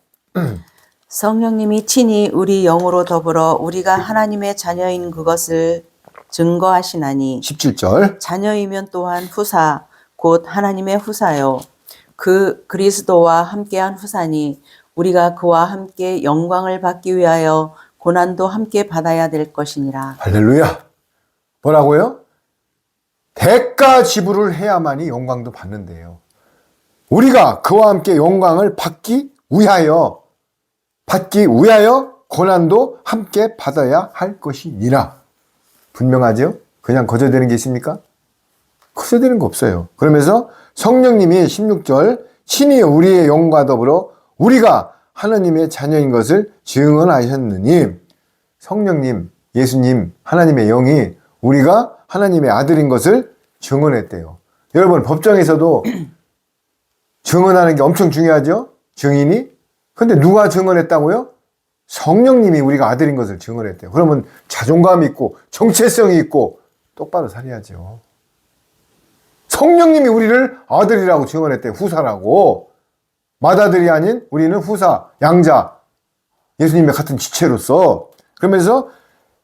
성령님이 친히 우리 영으로 더불어 우리가 하나님의 자녀인 그것을 증거하시나니 17절. 자녀이면 또한 후사 곧 하나님의 후사요 그 그리스도와 함께한 후사니 우리가 그와 함께 영광을 받기 위하여 고난도 함께 받아야 될 것이니라. 할렐루야. 뭐라고요? 대가 지불을 해야만이 영광도 받는데요. 우리가 그와 함께 영광을 받기 위하여 고난도 함께 받아야 할 것이니라. 분명하죠? 그냥 거저되는 게 있습니까? 거저되는 거 없어요. 그러면서 성령님이 16절 친히 우리의 영과 더불어 우리가 하나님의 자녀인 것을 증언하셨느니, 성령님, 예수님, 하나님의 영이 우리가 하나님의 아들인 것을 증언했대요. 여러분 법정에서도 증언하는 게 엄청 중요하죠? 증인이. 근데 누가 증언했다고요? 성령님이 우리가 아들인 것을 증언했대요. 그러면 자존감이 있고 정체성이 있고 똑바로 살아야죠. 성령님이 우리를 아들이라고 증언했대요. 후사라고. 맏아들이 아닌 우리는 후사, 양자, 예수님의 같은 지체로서. 그러면서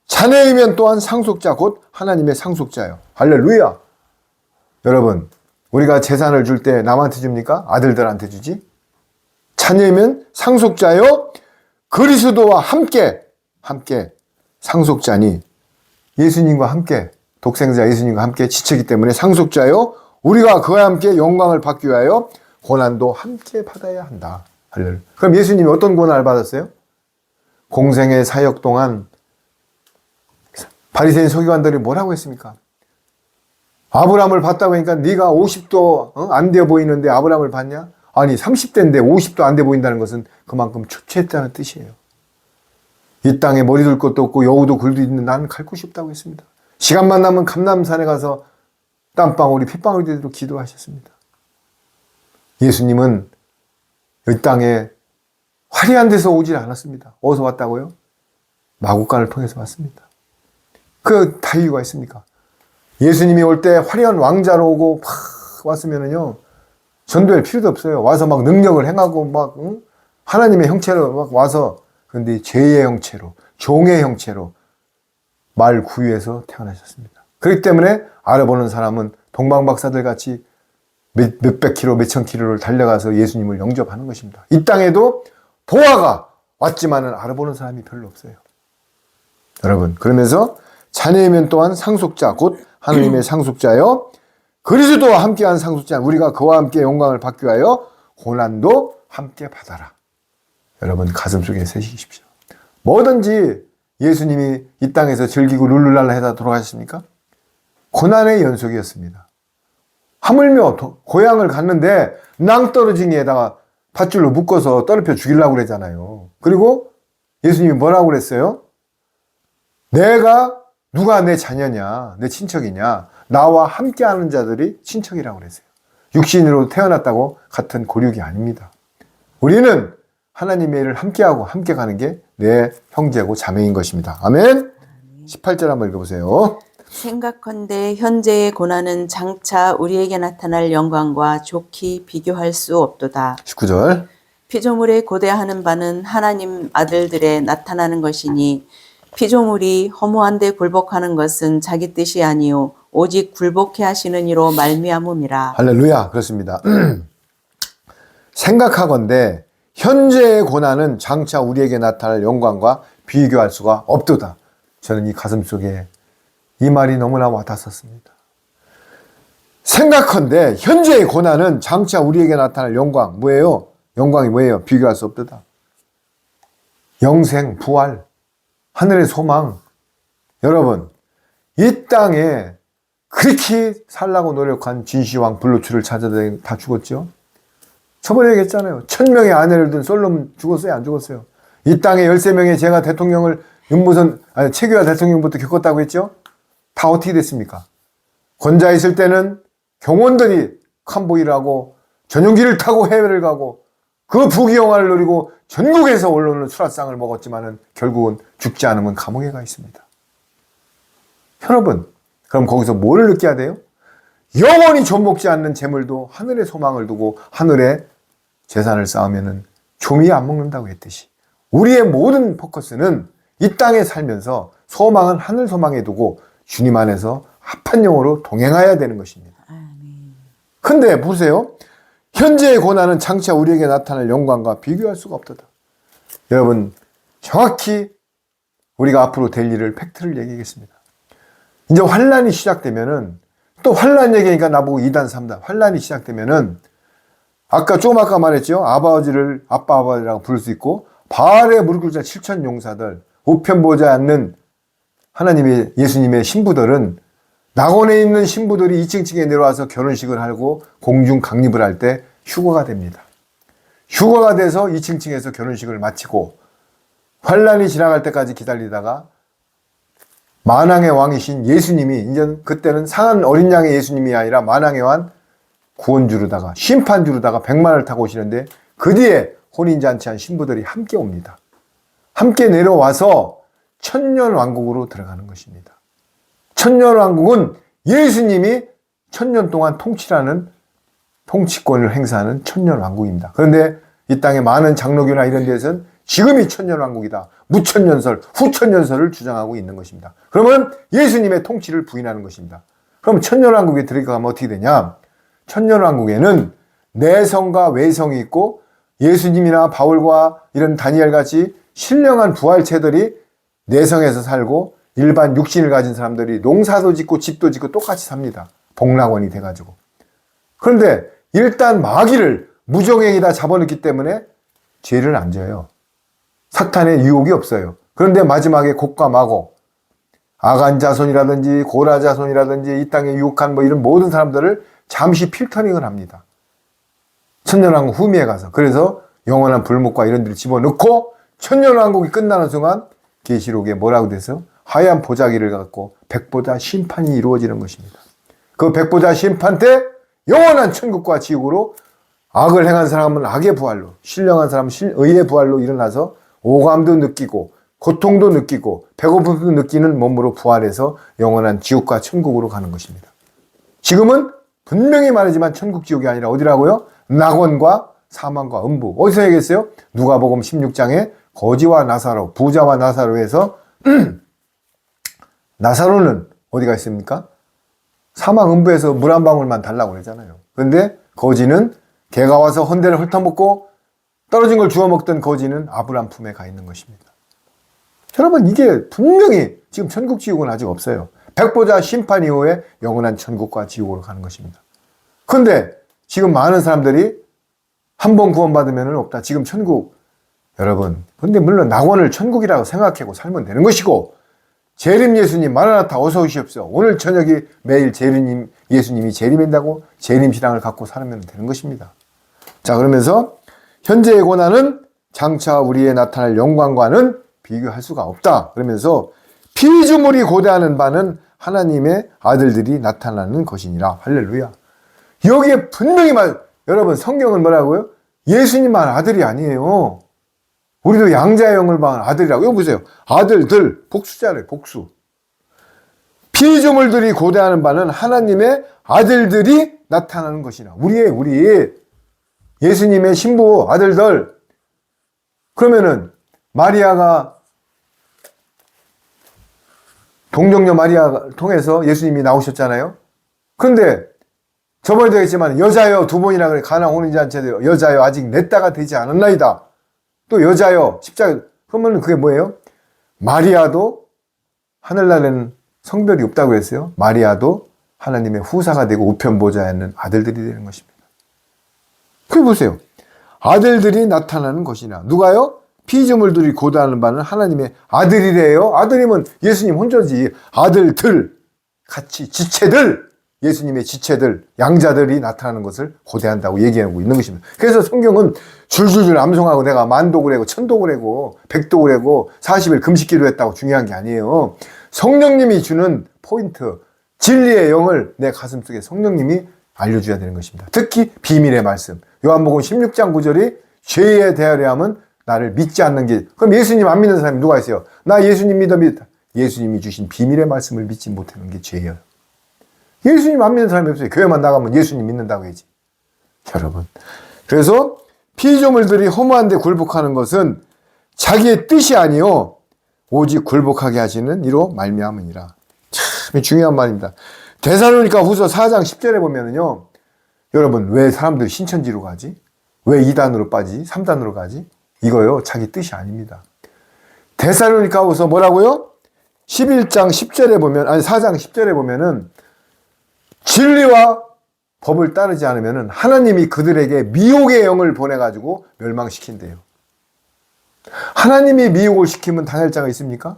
자녀이면 또한 상속자 곧 하나님의 상속자예요. 할렐루야. 여러분 우리가 재산을 줄 때 남한테 줍니까? 아들들한테 주지? 자녀면 상속자요 그리스도와 함께 상속자니 예수님과 함께 독생자 예수님과 함께 지체기 때문에 상속자요 우리가 그와 함께 영광을 받기 위하여 고난도 함께 받아야 한다. 할렐루야. 그럼 예수님이 어떤 고난을 받았어요? 공생의 사역 동안 바리새인 서기관들이 뭐라고 했습니까? 아브라함을 봤다고 하니까 네가 50도 안 돼 보이는데 아브라함을 봤냐? 아니 30대인데 50도 안 돼 보인다는 것은 그만큼 초췌했다는 뜻이에요. 이 땅에 머리 둘 것도 없고 여우도 굴도 있는 나는 갈 곳이 없다고 했습니다. 시간만 나면 감람산에 가서 땀방울이 핏방울이 되도록 기도하셨습니다. 예수님은 이 땅에 화려한 데서 오질 않았습니다. 어디서 왔다고요? 마구간을 통해서 왔습니다. 그 다 이유가 있습니까? 예수님이 올 때 화려한 왕자로 오고 팍 왔으면은요 전도할 필요도 없어요. 와서 막 능력을 행하고 막 하나님의 형체로 막 와서 그런데 죄의 형체로 종의 형체로 말 구유에서 태어나셨습니다. 그렇기 때문에 알아보는 사람은 동방박사들 같이 몇백 킬로, 몇천 킬로를 달려가서 예수님을 영접하는 것입니다. 이 땅에도 보아가 왔지만은 알아보는 사람이 별로 없어요. 여러분, 그러면서 자녀이면 또한 상속자, 곧 하나님의 상속자여 그리스도와 함께한 상속자, 우리가 그와 함께 영광을 받기 위하여 고난도 함께 받아라. 여러분 가슴속에 새기십시오. 뭐든지 예수님이 이 땅에서 즐기고 룰루랄라 해다 돌아가셨습니까? 고난의 연속이었습니다. 하물며 고향을 갔는데 낭떠러지기에다가 밧줄로 묶어서 떨어뜨려 죽이려고 그랬잖아요. 그리고 예수님이 뭐라고 그랬어요? 누가 내 자녀냐, 내 친척이냐, 나와 함께하는 자들이 친척이라고 그랬어요. 육신으로 태어났다고 같은 고륙이 아닙니다. 우리는 하나님의 일을 함께하고 함께 가는 게 내 형제고 자매인 것입니다. 아멘. 18절 한번 읽어보세요. 생각컨대 현재의 고난은 장차 우리에게 나타날 영광과 좋게 비교할 수 없도다. 19절. 피조물에 고대하는 바는 하나님 아들들에 나타나는 것이니 피조물이 허무한 데 굴복하는 것은 자기 뜻이 아니요 오직 굴복해 하시는 이로 말미암음이라. 할렐루야. 그렇습니다. 생각하건대 현재의 고난은 장차 우리에게 나타날 영광과 비교할 수가 없도다. 저는 이 가슴 속에 이 말이 너무나 와닿았습니다. 생각컨대 현재의 고난은 장차 우리에게 나타날 영광, 뭐예요? 영광이 뭐예요? 비교할 수 없도다. 영생, 부활, 하늘의 소망. 여러분, 이 땅에 그렇게 살라고 노력한 진시황 블루추를 찾아다니 다 죽었죠? 저번에 얘기했잖아요. 1000명의 아내를 둔 솔로몬 죽었어요? 안 죽었어요? 이 땅에 13명의 제가 대통령을 최규하 대통령부터 겪었다고 했죠? 다 어떻게 됐습니까? 권좌 있을 때는 경원들이 캄보이를 하고 전용기를 타고 해외를 가고 그 부귀영화를 누리고 전국에서 올라오는 수라상을 먹었지만은 결국은 죽지 않으면 감옥에 가 있습니다. 여러분, 그럼 거기서 뭘 느껴야 돼요? 영원히 존먹지 않는 재물도 하늘의 소망을 두고 하늘에 재산을 쌓으면은 조미 안 먹는다고 했듯이 우리의 모든 포커스는 이 땅에 살면서 소망은 하늘 소망에 두고 주님 안에서 합한 영으로 동행해야 되는 것입니다. 근데 보세요. 현재의 고난은 장차 우리에게 나타날 영광과 비교할 수가 없다. 여러분, 정확히 우리가 앞으로 될 일을 팩트를 얘기하겠습니다. 이제 환란이 시작되면은 또 환란 얘기하니까 나보고 2단 3단 환란이 시작되면은 조금 아까 말했죠. 아빠 아버지라고 부를 수 있고 바알의 무릎 꿇자 7천 용사들 우편 보지 않는 하나님의 예수님의 신부들은 낙원에 있는 신부들이 2층에 내려와서 결혼식을 하고 공중 강립을 할 때 휴거가 됩니다. 휴거가 돼서 2층에서 결혼식을 마치고 환란이 지나갈 때까지 기다리다가 만왕의 왕이신 예수님이 이제 그때는 상한 어린 양의 예수님이 아니라 만왕의 왕 구원주로다가 심판주로다가 백마를 타고 오시는데 그 뒤에 혼인잔치한 신부들이 함께 옵니다. 함께 내려와서 천년왕국으로 들어가는 것입니다. 천년왕국은 예수님이 천년 동안 통치권을 행사하는 천년왕국입니다. 그런데 이 땅에 많은 장로교나 이런 데서는 지금이 천년왕국이다. 무천년설, 후천년설을 주장하고 있는 것입니다. 그러면 예수님의 통치를 부인하는 것입니다. 그럼 천년왕국에 들어가면 어떻게 되냐? 천년왕국에는 내성과 외성이 있고 예수님이나 바울과 이런 다니엘 같이 신령한 부활체들이 내성에서 살고 일반 육신을 가진 사람들이 농사도 짓고 집도 짓고 똑같이 삽니다. 복락원이 돼가지고. 그런데 일단 마귀를 무정행이다 잡아넣기 때문에 죄를 안 져요. 사탄의 유혹이 없어요. 그런데 마지막에 곡과 마곡, 아간 자손이라든지 고라 자손이라든지 이 땅에 유혹한 뭐 이런 모든 사람들을 잠시 필터링을 합니다. 천년왕국 후미에 가서. 그래서 영원한 불목과 이런 데를 집어넣고 천년왕국이 끝나는 순간 계시록에 뭐라고 돼서 하얀 보자기를 갖고 백보자 심판이 이루어지는 것입니다. 그 백보자 심판 때 영원한 천국과 지옥으로 악을 행한 사람은 악의 부활로, 신령한 사람은 의의 부활로 일어나서 오감도 느끼고 고통도 느끼고 배고픔도 느끼는 몸으로 부활해서 영원한 지옥과 천국으로 가는 것입니다. 지금은 분명히 말하지만 천국 지옥이 아니라 어디라고요? 낙원과 사망과 음부. 어디서 얘기했어요? 누가복음 16장에 거지와 나사로, 부자와 나사로에서 나사로는 어디가 있습니까? 사망 음부에서 물 한 방울만 달라고 그러잖아요. 그런데 거지는 개가 와서 헌대를 훑어먹고 떨어진 걸 주워 먹던 거지는 아브람 품에 가 있는 것입니다. 여러분, 이게 분명히 지금 천국 지옥은 아직 없어요. 백보자 심판 이후에 영원한 천국과 지옥으로 가는 것입니다. 그런데 지금 많은 사람들이 한 번 구원받으면 없다. 지금 천국, 여러분, 근데 물론 낙원을 천국이라고 생각하고 살면 되는 것이고, 재림 예수님 마라나타 어서 오시옵소서. 오늘 저녁이 매일 재림 예수님이 재림한다고 재림 신앙을 갖고 살면 되는 것입니다. 자, 그러면서 현재의 고난은 장차 우리에 나타날 영광과는 비교할 수가 없다. 그러면서 피조물이 고대하는 바는 하나님의 아들들이 나타나는 것이니라. 할렐루야. 여기에 분명히 여러분, 성경은 뭐라고요? 예수님만 아들이 아니에요. 우리도 양자의 영을 받은 아들이라고. 여기 보세요. 아들들, 복수자래, 복수. 피조물들이 고대하는 바는 하나님의 아들들이 나타나는 것이라. 우리. 예수님의 신부 아들들. 그러면은 마리아가 동정녀 마리아를 통해서 예수님이 나오셨잖아요. 그런데 저번에도 했지만 여자여 두 번이나 그래. 가나 오는 잔치에 여자여 아직 내 따가 되지 않았나이다. 또 여자여 십자가. 그러면 그게 뭐예요? 마리아도 하늘나라에는 성별이 없다고 했어요. 마리아도 하나님의 후사가 되고 우편보좌에 있는 아들들이 되는 것입니다. 그게 보세요. 아들들이 나타나는 것이나. 누가요? 피조물들이 고대하는 바는 하나님의 아들이래요. 아들이면 예수님 혼자지. 아들들, 같이 지체들, 예수님의 지체들, 양자들이 나타나는 것을 고대한다고 얘기하고 있는 것입니다. 그래서 성경은 줄줄줄 암송하고 내가 만독을 하고 천독을 하고 백독을 하고 40일 금식기도 했다고 중요한 게 아니에요. 성령님이 주는 포인트, 진리의 영을 내 가슴속에 성령님이 알려줘야 되는 것입니다. 특히 비밀의 말씀. 요한복음 16장 9절이 죄에 대하려 함은 나를 믿지 않는 게. 그럼 예수님 안 믿는 사람이 누가 있어요? 나 예수님 믿다. 예수님이 주신 비밀의 말씀을 믿지 못하는 게 죄예요. 예수님 안 믿는 사람이 없어요. 교회만 나가면 예수님 믿는다고 해야지. 여러분. 그래서 피조물들이 허무한데 굴복하는 것은 자기의 뜻이 아니요 오직 굴복하게 하시는 이로 말미암으니라. 참 중요한 말입니다. 데살로니가 후서 4장 10절에 보면은요. 여러분, 왜 사람들이 신천지로 가지? 왜 2단으로 빠지지? 3단으로 가지? 이거요. 자기 뜻이 아닙니다. 데살로니가 후서 뭐라고요? 11장 10절에 보면, 아니 4장 10절에 보면은 진리와 법을 따르지 않으면은 하나님이 그들에게 미혹의 영을 보내가지고 멸망시킨대요. 하나님이 미혹을 시키면 당할 자가 있습니까?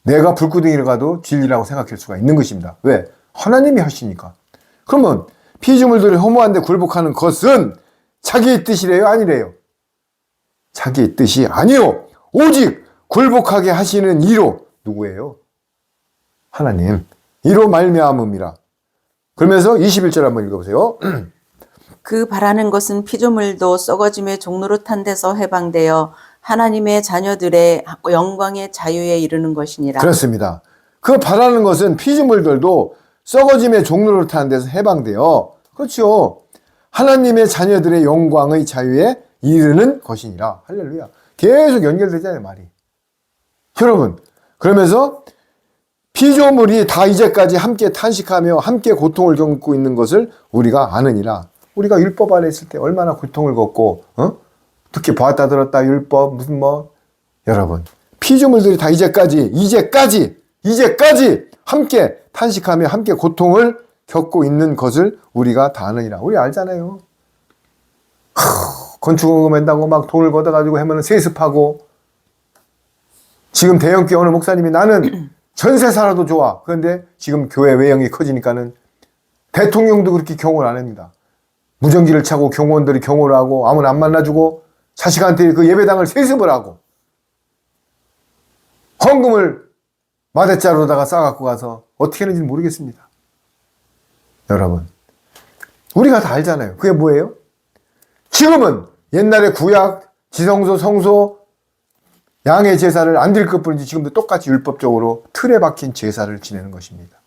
내가 불구덩이를 가도 진리라고 생각할 수가 있는 것입니다. 왜? 하나님이 하시니까. 그러면 피조물들이 허무한데 굴복하는 것은 자기의 뜻이래요? 아니래요? 자기의 뜻이 아니요. 오직 굴복하게 하시는 이로. 누구예요? 하나님. 이로 말미암음이라. 그러면서 21절 한번 읽어보세요. 그 바라는 것은 피조물도 썩어짐의 종로로 탄 데서 해방되어 하나님의 자녀들의 영광의 자유에 이르는 것이니라. 그렇습니다. 그 바라는 것은 피조물들도 썩어짐의 종로로 타는 데서 해방되어, 그렇죠, 하나님의 자녀들의 영광의 자유에 이르는 것이니라. 할렐루야. 계속 연결되잖아요, 말이. 여러분, 그러면서 피조물이 다 이제까지 함께 탄식하며 함께 고통을 겪고 있는 것을 우리가 아느니라. 우리가 율법 아래 있을 때 얼마나 고통을 겪고 특히 보았다 들었다 율법 무슨 뭐 여러분 피조물들이 다 이제까지 함께 탄식하며 함께 고통을 겪고 있는 것을 우리가 다 아느니라. 우리 알잖아요. 건축원금 한다고 막 돈을 걷어가지고 하면 세습하고 지금 대형교회 어느 목사님이 나는 전세 살아도 좋아. 그런데 지금 교회 외형이 커지니까는 대통령도 그렇게 경호를 안 합니다. 무전기를 차고 경호원들이 경호를 하고 아무나 안 만나주고 자식한테 그 예배당을 세습을 하고 헌금을 마대자루로다가 싸갖고 가서 어떻게 하는지 모르겠습니다. 여러분 우리가 다 알잖아요. 그게 뭐예요? 지금은 옛날에 구약, 지성소, 성소, 양의 제사를 안 드릴 것뿐이지 지금도 똑같이 율법적으로 틀에 박힌 제사를 지내는 것입니다.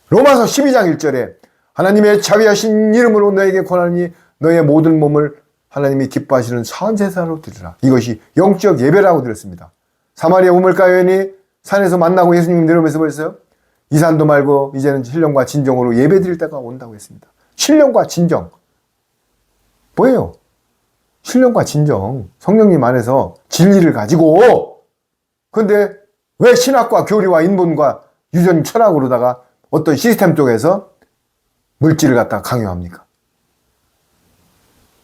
로마서 12장 1절에 하나님의 자비하신 이름으로 너에게 권하니 너의 모든 몸을 하나님이 기뻐하시는 선제사로 드리라. 이것이 영적 예배라고 드렸습니다. 사마리아 우물가 여인이 산에서 만나고 예수님 내려오면서 그랬어요. 이 산도 말고 이제는 신령과 진정으로 예배 드릴 때가 온다고 했습니다. 신령과 진정. 뭐예요? 신령과 진정. 성령님 안에서 진리를 가지고 근데 왜 신학과 교리와 인본과 유전 철학으로다가 어떤 시스템 쪽에서 물질을 갖다가 강요합니까?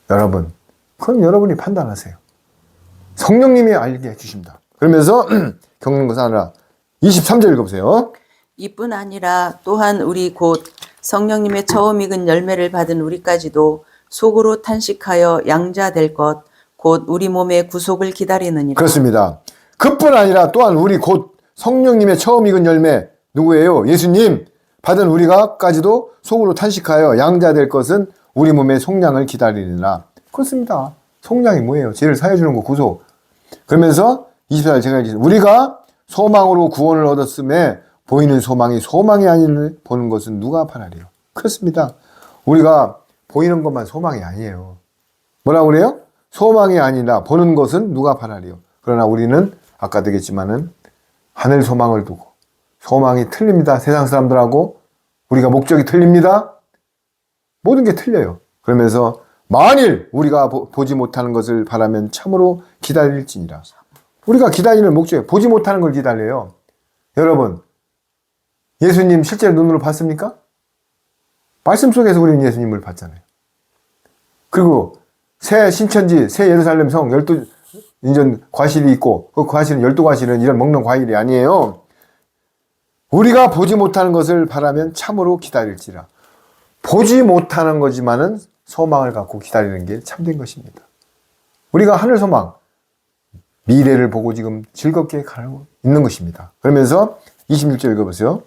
여러분 그건 여러분이 판단하세요. 성령님이 알게 해주십니다. 그러면서 겪는 것은 하나 23절 읽어보세요. 이뿐 아니라 또한 우리 곧 성령님의 처음 익은 열매를 받은 우리까지도 속으로 탄식하여 양자될 것 곧 우리 몸의 구속을 기다리느니라. 그렇습니다. 그뿐 아니라 또한 우리 곧 성령님의 처음 익은 열매 누구예요? 예수님 받은 우리가까지도 속으로 탄식하여 양자될 것은 우리 몸의 속량을 기다리느니라. 그렇습니다. 속량이 뭐예요? 죄를 사해주는 거 구속. 그러면서 24절 제가 얘기했습니다. 우리가 소망으로 구원을 얻었음에 보이는 소망이 아닌 보는 것은 누가 바라리요? 그렇습니다. 우리가 보이는 것만 소망이 아니에요. 뭐라고 그래요? 소망이 아니라 보는 것은 누가 바라리요? 그러나 우리는 아까 되겠지만은 하늘 소망을 두고 소망이 틀립니다. 세상 사람들하고 우리가 목적이 틀립니다. 모든 게 틀려요. 그러면서 만일 우리가 보지 못하는 것을 바라면 참으로 기다릴지니라. 우리가 기다리는 목적이 보지 못하는 걸 기다려요. 여러분 예수님 실제로 눈으로 봤습니까? 말씀 속에서 우리는 예수님을 봤잖아요. 그리고 새 신천지, 새 예루살렘 성 12 인전 과실이 있고 그 과실은 12과실은 이런 먹는 과일이 아니에요. 우리가 보지 못하는 것을 바라면 참으로 기다릴지라. 보지 못하는 거지만은 소망을 갖고 기다리는 게 참된 것입니다. 우리가 하늘 소망, 미래를 보고 지금 즐겁게 가고 있는 것입니다. 그러면서 26절 읽어보세요.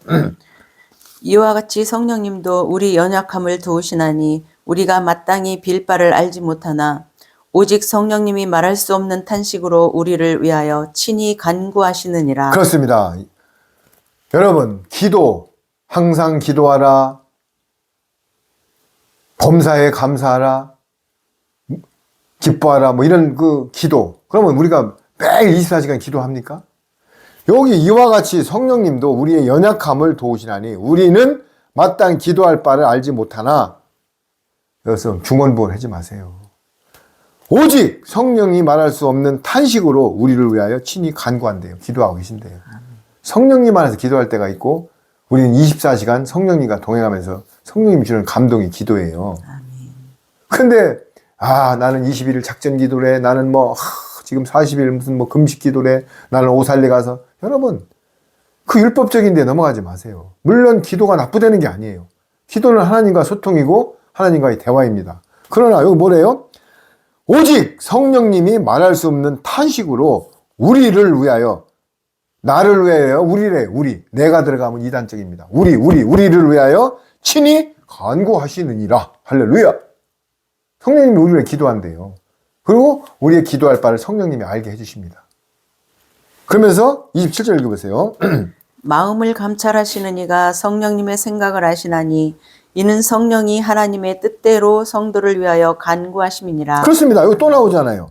이와 같이 성령님도 우리 연약함을 도우시나니 우리가 마땅히 빌 바를 알지 못하나 오직 성령님이 말할 수 없는 탄식으로 우리를 위하여 친히 간구하시느니라. 그렇습니다. 여러분 기도 항상 기도하라. 범사에 감사하라. 기뻐하라. 뭐 이런 그 기도. 그러면 우리가 매일 24시간 기도합니까? 여기 이와 같이 성령님도 우리의 연약함을 도우시나니 우리는 마땅히 기도할 바를 알지 못하나 여기서 중언부언하지 마세요. 오직 성령이 말할 수 없는 탄식으로 우리를 위하여 친히 간구한대요. 기도하고 계신대요. 성령님 안에서 기도할 때가 있고 우리는 24시간 성령님과 동행하면서 성령님이 주는 감동이 기도예요. 근데 나는 21일 작전 기도래. 나는 지금 40일 무슨 금식 기도래. 나는 오살리 가서 여러분 그 율법적인 데 넘어가지 마세요. 물론 기도가 나쁘다는 게 아니에요. 기도는 하나님과 소통이고 하나님과의 대화입니다. 그러나 여기 뭐래요? 오직 성령님이 말할 수 없는 탄식으로 우리를 위하여 나를 위하여 우리 내가 들어가면 이단적입니다. 우리를 위하여 친히 간구하시느니라. 할렐루야. 성령님이 우리를 위해 기도한대요. 그리고 우리의 기도할 바를 성령님이 알게 해주십니다. 그러면서 27절 읽어보세요. 마음을 감찰하시는 이가 성령님의 생각을 아시나니 이는 성령이 하나님의 뜻대로 성도를 위하여 간구하심이니라. 그렇습니다. 이거 또 나오잖아요.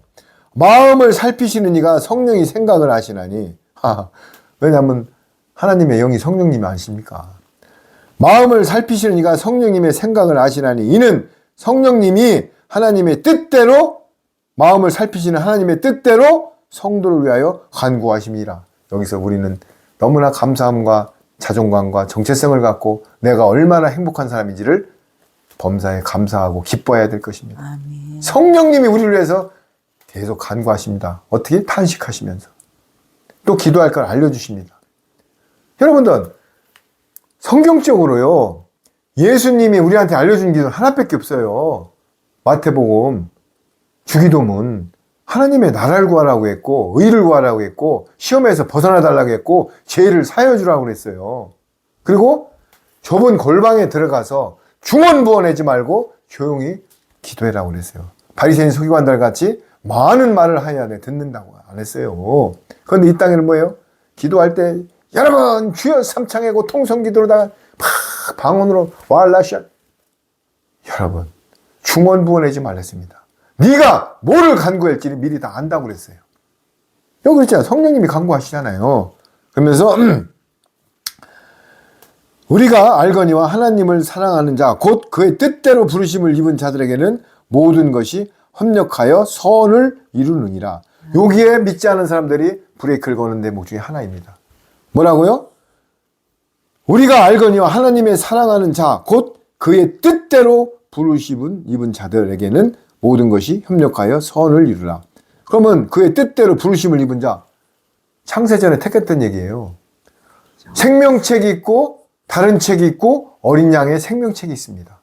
마음을 살피시는 이가 성령이 생각을 하시나니. 왜냐하면 하나님의 영이 성령님이 아십니까? 마음을 살피시는 이가 성령님의 생각을 아시나니 이는 성령님이 하나님의 뜻대로 마음을 살피시는 하나님의 뜻대로 성도를 위하여 간구하심이라. 여기서 우리는 너무나 감사함과 자존감과 정체성을 갖고 내가 얼마나 행복한 사람인지를 범사에 감사하고 기뻐해야 될 것입니다. 아멘. 성령님이 우리를 위해서 계속 간구하십니다. 어떻게? 탄식하시면서. 또 기도할 걸 알려주십니다. 여러분들, 성경적으로요, 예수님이 우리한테 알려준 기도는 하나밖에 없어요. 마태복음, 주기도문, 하나님의 나라를 구하라고 했고, 의를 구하라고 했고, 시험에서 벗어나 달라고 했고, 죄를 사여 주라고 그랬어요. 그리고 좁은 골방에 들어가서 중언부언하지 말고 조용히 기도해라고 그랬어요. 바리새인 서기관들 같이 많은 말을 하여야 돼 듣는다고 안 했어요. 그런데 이 땅에는 뭐예요? 기도할 때 여러분 주여 삼창하고 통성기도로다가 팍 방언으로 왈라샷. 여러분 중언부언하지 말랬습니다. 네가 뭐를 간구할지를 미리 다 안다고 그랬어요. 여기 그랬잖아요. 성령님이 간구하시잖아요. 그러면서 우리가 알거니와 하나님을 사랑하는 자 곧 그의 뜻대로 부르심을 입은 자들에게는 모든 것이 협력하여 선을 이루느니라. 여기에 믿지 않은 사람들이 브레이크를 거는 대목 중에 하나입니다. 뭐라고요? 우리가 알거니와 하나님의 사랑하는 자 곧 그의 뜻대로 부르심을 입은 자들에게는 모든 것이 협력하여 선을 이루라. 그러면 그의 뜻대로 부르심을 입은 자, 창세전에 택했던 얘기예요. 생명책이 있고 다른 책이 있고 어린 양의 생명책이 있습니다.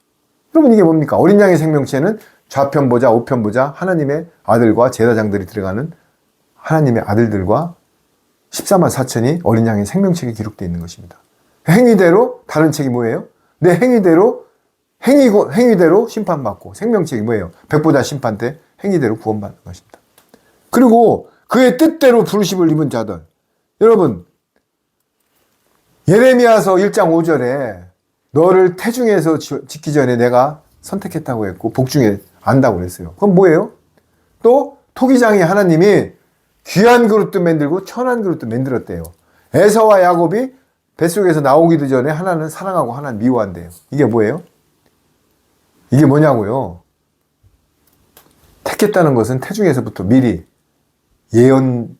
여러분 이게 뭡니까? 어린 양의 생명체는 좌편 보자 우편 보자 하나님의 아들과 제사장들이 들어가는 하나님의 아들들과 14만 4천이 어린 양의 생명책에 기록되어 있는 것입니다. 행위대로 다른 책이 뭐예요? 내 행위대로 행위대로 심판받고 생명책이 뭐예요? 백보자 심판 때 행위대로 구원받는 것입니다. 그리고 그의 뜻대로 부르심을 입은 자들. 여러분 예레미야서 1장 5절에 너를 태중에서 짓기 전에 내가 선택했다고 했고 복중에 안다고 그랬어요. 그럼 뭐예요? 또 토기장이 하나님이 귀한 그릇도 만들고 천한 그릇도 만들었대요. 에서와 야곱이 뱃속에서 나오기도 전에 하나는 사랑하고 하나는 미워한대요. 이게 뭐예요? 이게 뭐냐고요? 택했다는 것은 태중에서부터 미리 예언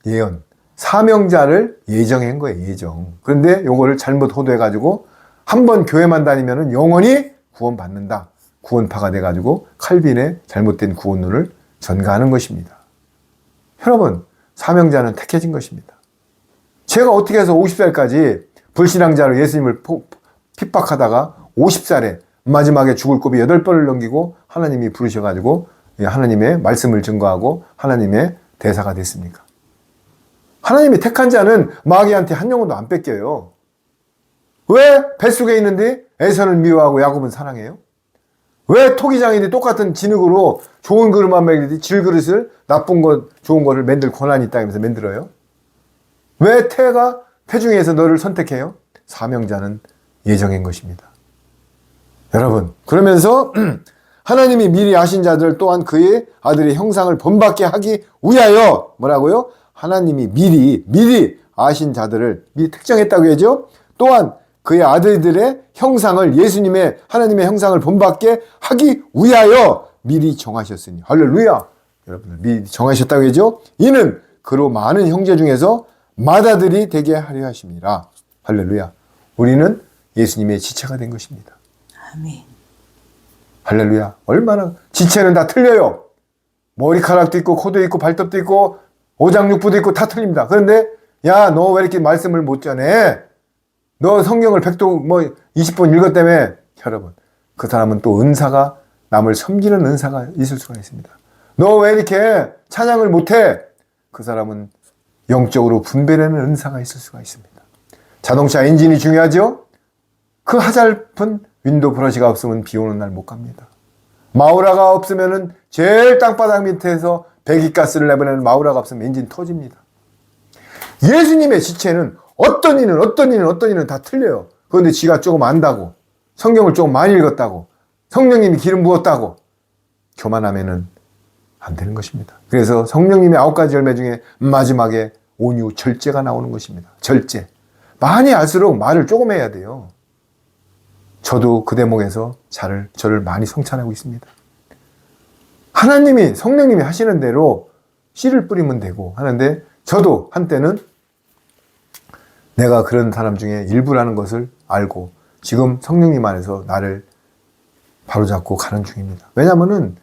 사명자를 예정한 거예요. 예정. 그런데 요거를 잘못 호도해가지고 한번 교회만 다니면은 영원히 구원받는다. 구원파가 돼가지고 칼빈의 잘못된 구원론을 전가하는 것입니다. 여러분 사명자는 택해진 것입니다. 제가 어떻게 해서 50살까지 불신앙자로 예수님을 핍박하다가 50살에 마지막에 죽을 고비 8번을 넘기고 하나님이 부르셔가지고 하나님의 말씀을 증거하고 하나님의 대사가 됐습니까? 하나님이 택한 자는 마귀한테 한 영혼도 안 뺏겨요. 왜 뱃속에 있는데 에서를 미워하고 야곱은 사랑해요? 왜 토기장인데 똑같은 진흙으로 좋은 그릇만 먹이듯이 질그릇을 나쁜 것 좋은 거를 만들 권한이 있다면서 만들어요? 왜 태중에서 너를 선택해요? 사명자는 예정인 것입니다. 여러분 그러면서 하나님이 미리 아신 자들 또한 그의 아들의 형상을 본받게 하기 위하여 뭐라고요? 하나님이 미리 아신 자들을 미리 특정했다고 하죠. 또한 그의 아들들의 형상을 예수님의 하나님의 형상을 본받게 하기 위하여 미리 정하셨으니 할렐루야. 여러분들 미리 정하셨다고 하죠. 이는 그로 많은 형제 중에서 맏아들이 되게 하려 하심이라. 할렐루야. 우리는 예수님의 지체가 된 것입니다. 아멘. 할렐루야. 얼마나 지체는 다 틀려요. 머리카락도 있고 코도 있고 발톱도 있고 오장육부도 있고 다 틀립니다. 그런데 야 너 왜 이렇게 말씀을 못 전해? 너 성경을 20번 읽었다며. 여러분 그 사람은 또 은사가 남을 섬기는 은사가 있을 수가 있습니다. 너 왜 이렇게 찬양을 못해? 그 사람은 영적으로 분별하는 은사가 있을 수가 있습니다. 자동차 엔진이 중요하죠? 그 하잘픈 윈도우 브러시가 없으면 비 오는 날 못 갑니다. 마우라가 없으면은 제일 땅바닥 밑에서 배기가스를 내보내는 마우라가 없으면 엔진 터집니다. 예수님의 지체는 어떤 이는 다 틀려요. 그런데 지가 조금 안다고, 성경을 조금 많이 읽었다고, 성령님이 기름 부었다고 교만하면은 안 되는 것입니다. 그래서 성령님의 9가지 열매 중에 마지막에 온유 절제가 나오는 것입니다. 절제. 많이 알수록 말을 조금 해야 돼요. 저도 그 대목에서 저를 많이 성찬하고 있습니다. 하나님이, 성령님이 하시는 대로 씨를 뿌리면 되고 하는데, 저도 한때는 내가 그런 사람 중에 일부라는 것을 알고 지금 성령님 안에서 나를 바로잡고 가는 중입니다. 왜냐면은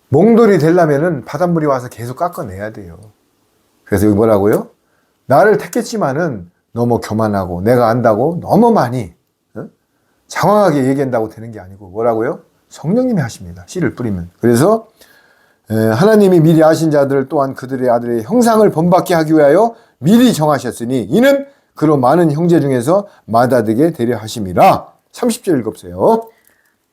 몽돌이 되려면은 바닷물이 와서 계속 깎아내야 돼요. 그래서 여기 뭐라고요? 나를 택했지만은 너무 교만하고 내가 안다고 너무 많이 장황하게 얘기한다고 되는 게 아니고 뭐라고요? 성령님이 하십니다. 씨를 뿌리면. 그래서 하나님이 미리 아신 자들 또한 그들의 아들의 형상을 본받게 하기 위하여 미리 정하셨으니 이는 그로 많은 형제 중에서 맏아들게 되려 하심이라. 30절 읽어보세요.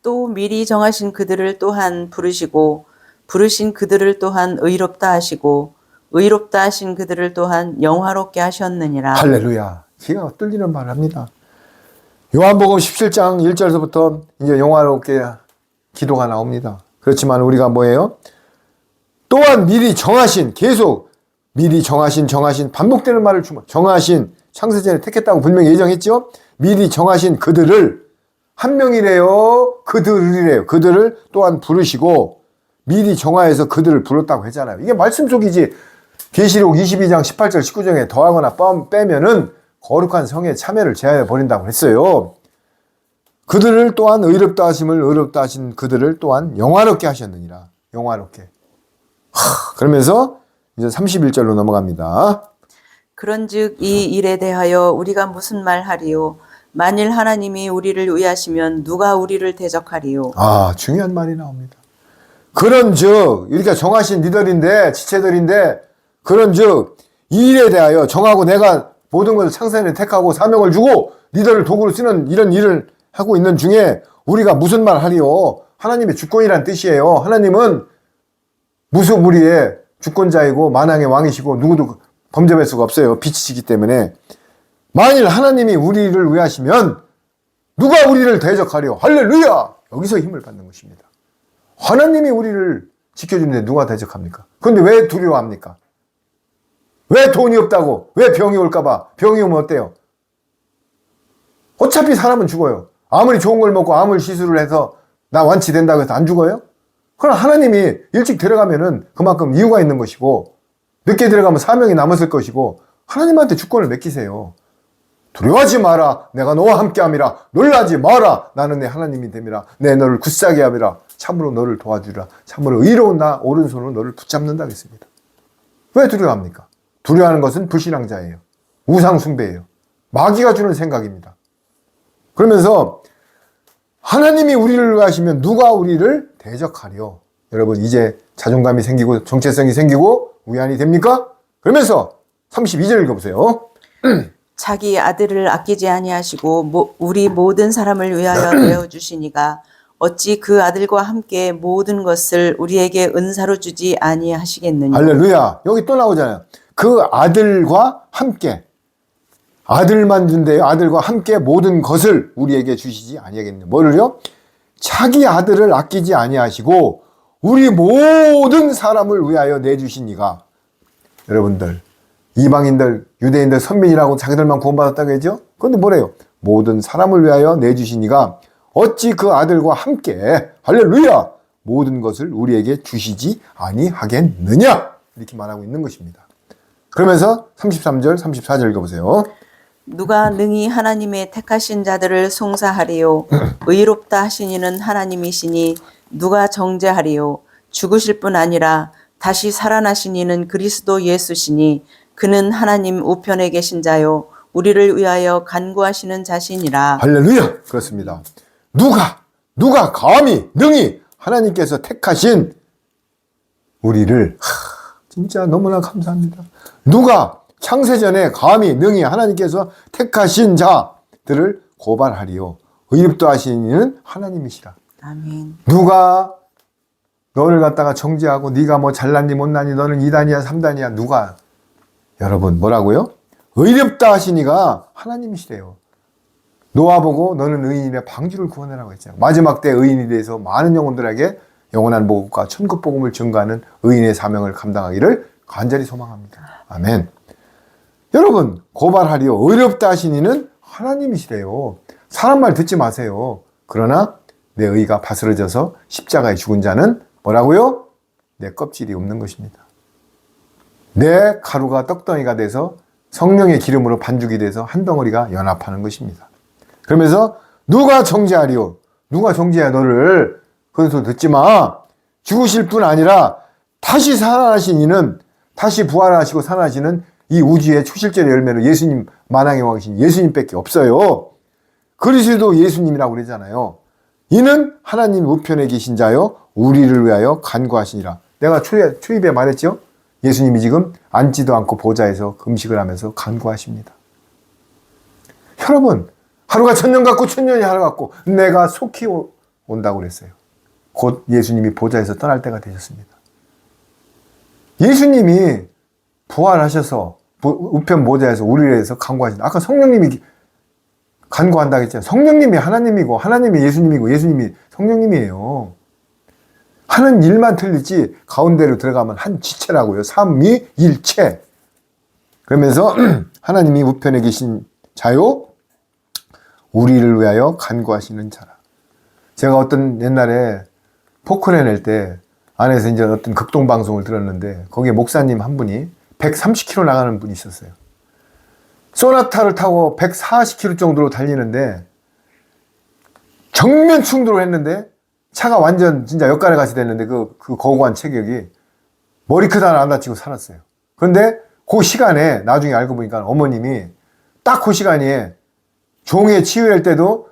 또 미리 정하신 그들을 또한 부르시고 부르신 그들을 또한 의롭다 하시고 의롭다 하신 그들을 또한 영화롭게 하셨느니라. 할렐루야. 기가 뚫리는 말을 합니다. 요한복음 17장 1절서부터 이제 영화롭게 기도가 나옵니다. 그렇지만 우리가 뭐예요? 또한 미리 정하신, 계속 미리 정하신 반복되는 말을 정하신, 창세전에 택했다고 분명히 예정했죠? 미리 정하신 그들을, 한 명이래요, 그들이래요. 그들을 또한 부르시고 미리 정하여서 그들을 불렀다고 했잖아요. 이게 말씀 속이지. 계시록 22장 18절 19절에 더하거나 빼면은 거룩한 성에 참여를 제하여 버린다고 했어요. 그들을 또한 의롭다 하심을 의롭다 하신 그들을 또한 영화롭게 하셨느니라. 영화롭게. 그러면서 이제 31절로 넘어갑니다. 그런즉 이 일에 대하여 우리가 무슨 말하리요? 만일 하나님이 우리를 위하시면 누가 우리를 대적하리요? 중요한 말이 나옵니다. 그런즉 이렇게 정하신 니들인데, 지체들인데, 그런즉 이 일에 대하여 정하고 내가 모든 것을 창세전에 택하고 사명을 주고 니들을 도구로 쓰는 이런 일을 하고 있는 중에 우리가 무슨 말 하리요? 하나님의 주권이란 뜻이에요. 하나님은 무소불위의 주권자이고 만왕의 왕이시고 누구도 범접할 수가 없어요. 빛이시기 때문에. 만일 하나님이 우리를 위하시면 누가 우리를 대적하려? 할렐루야! 여기서 힘을 받는 것입니다. 하나님이 우리를 지켜주는데 누가 대적합니까? 그런데 왜 두려워합니까? 왜 돈이 없다고? 왜 병이 올까봐? 병이 오면 어때요? 어차피 사람은 죽어요. 아무리 좋은 걸 먹고 아무리 시술을 해서 나 완치된다고 해서 안 죽어요? 그럼 하나님이 일찍 들어가면은 그만큼 이유가 있는 것이고, 늦게 들어가면 사명이 남았을 것이고, 하나님한테 주권을 맡기세요. 두려워하지 마라. 내가 너와 함께 함이라. 놀라지 마라. 나는 내 하나님이 됨이라. 내 너를 굳세게 함이라. 참으로 너를 도와주리라. 참으로 의로운 나 오른손으로 너를 붙잡는다 했습니다. 왜 두려워합니까? 두려워하는 것은 불신앙자예요. 우상숭배예요. 마귀가 주는 생각입니다. 그러면서 하나님이 우리를 위하시면 누가 우리를 대적하려? 여러분 이제 자존감이 생기고 정체성이 생기고 위안이 됩니까? 그러면서 32절 읽어보세요. 자기 아들을 아끼지 아니하시고 우리 모든 사람을 위하여 내어 주시니가 어찌 그 아들과 함께 모든 것을 우리에게 은사로 주지 아니하시겠느냐. 할렐루야. 여기 또 나오잖아요. 그 아들과 함께, 아들만 준대요. 아들과 함께 모든 것을 우리에게 주시지 아니하겠느냐. 뭐를요? 자기 아들을 아끼지 아니하시고 우리 모든 사람을 위하여 내주시니가. 여러분들 이방인들, 유대인들, 선민이라고 자기들만 구원받았다고 했죠? 그런데 뭐래요? 모든 사람을 위하여 내주시니가 어찌 그 아들과 함께, 할렐루야, 모든 것을 우리에게 주시지 아니하겠느냐, 이렇게 말하고 있는 것입니다. 그러면서 33절, 34절 읽어보세요. 누가 능히 하나님의 택하신 자들을 송사하리요? 의롭다 하신 이는 하나님이시니 누가 정죄하리요? 죽으실 뿐 아니라 다시 살아나신 이는 그리스도 예수시니 그는 하나님 우편에 계신 자요 우리를 위하여 간구하시는 자신이라. 할렐루야. 그렇습니다. 누가 감히 능히 하나님께서 택하신 우리를, 진짜 너무나 감사합니다. 누가 창세전에 감히 능히 하나님께서 택하신 자들을 고발하리요? 의롭다 하신 이는 하나님이시라. 아멘. 누가 너를 갖다가 정죄하고 네가 뭐 잘났니 못났니 너는 2단이야 3단이야 누가? 여러분 뭐라고요? 의롭다 하시니가 하나님이시래요. 노아 보고 너는 의인이라 방주를 구원하라고 했잖아요. 마지막 때 의인이 돼서 많은 영혼들에게 영원한 복음과 천국 복음을 증거하는 의인의 사명을 감당하기를 간절히 소망합니다. 아멘. 여러분, 고발하리요 의롭다 하신 이는 하나님이시래요. 사람 말 듣지 마세요. 그러나 내 의가 바스러져서 십자가에 죽은 자는 뭐라고요? 내 껍질이 없는 것입니다. 내 가루가 떡덩이가 돼서 성령의 기름으로 반죽이 돼서 한 덩어리가 연합하는 것입니다. 그러면서 누가 정죄하리요? 누가 정죄해 너를? 그런 소리 듣지 마. 죽으실 뿐 아니라 다시 살아나신 이는, 다시 부활하시고 살아나시는 이 우주의 초실절의 열매로 예수님, 만왕의 왕이신 예수님밖에 없어요. 그리스도 예수님이라고 그러잖아요. 이는 하나님 우편에 계신 자요 우리를 위하여 간구하시니라. 내가 초입에 말했죠? 예수님이 지금 앉지도 않고 보좌에서 금식을 하면서 간구하십니다. 여러분, 하루가 천년 같고 천년이 하루 같고 내가 속히 온다고 그랬어요. 곧 예수님이 보좌에서 떠날 때가 되셨습니다. 예수님이 부활하셔서 우편 보좌에서 우리를 위해서 간구하신다. 아까 성령님이 간구한다고 했잖아요. 성령님이 하나님이고 하나님이 예수님이고 예수님이 성령님이에요. 하는 일만 틀리지 가운데로 들어가면 한 지체라고요. 삼위일체. 그러면서 하나님이 우편에 계신 자요 우리를 위하여 간구하시는 자라. 제가 어떤 옛날에 포크레 낼 때 안에서 이제 어떤 극동 방송을 들었는데 거기에 목사님 한 분이 130km 나가는 분이 있었어요. 소나타를 타고 140km 정도로 달리는데 정면 충돌을 했는데 차가 완전 진짜 역가를 같이 됐는데 그 고고한 체격이 머리카락 안 다치고 살았어요. 그런데 그 시간에 나중에 알고 보니까 어머님이 딱 그 시간에 종에 치유할 때도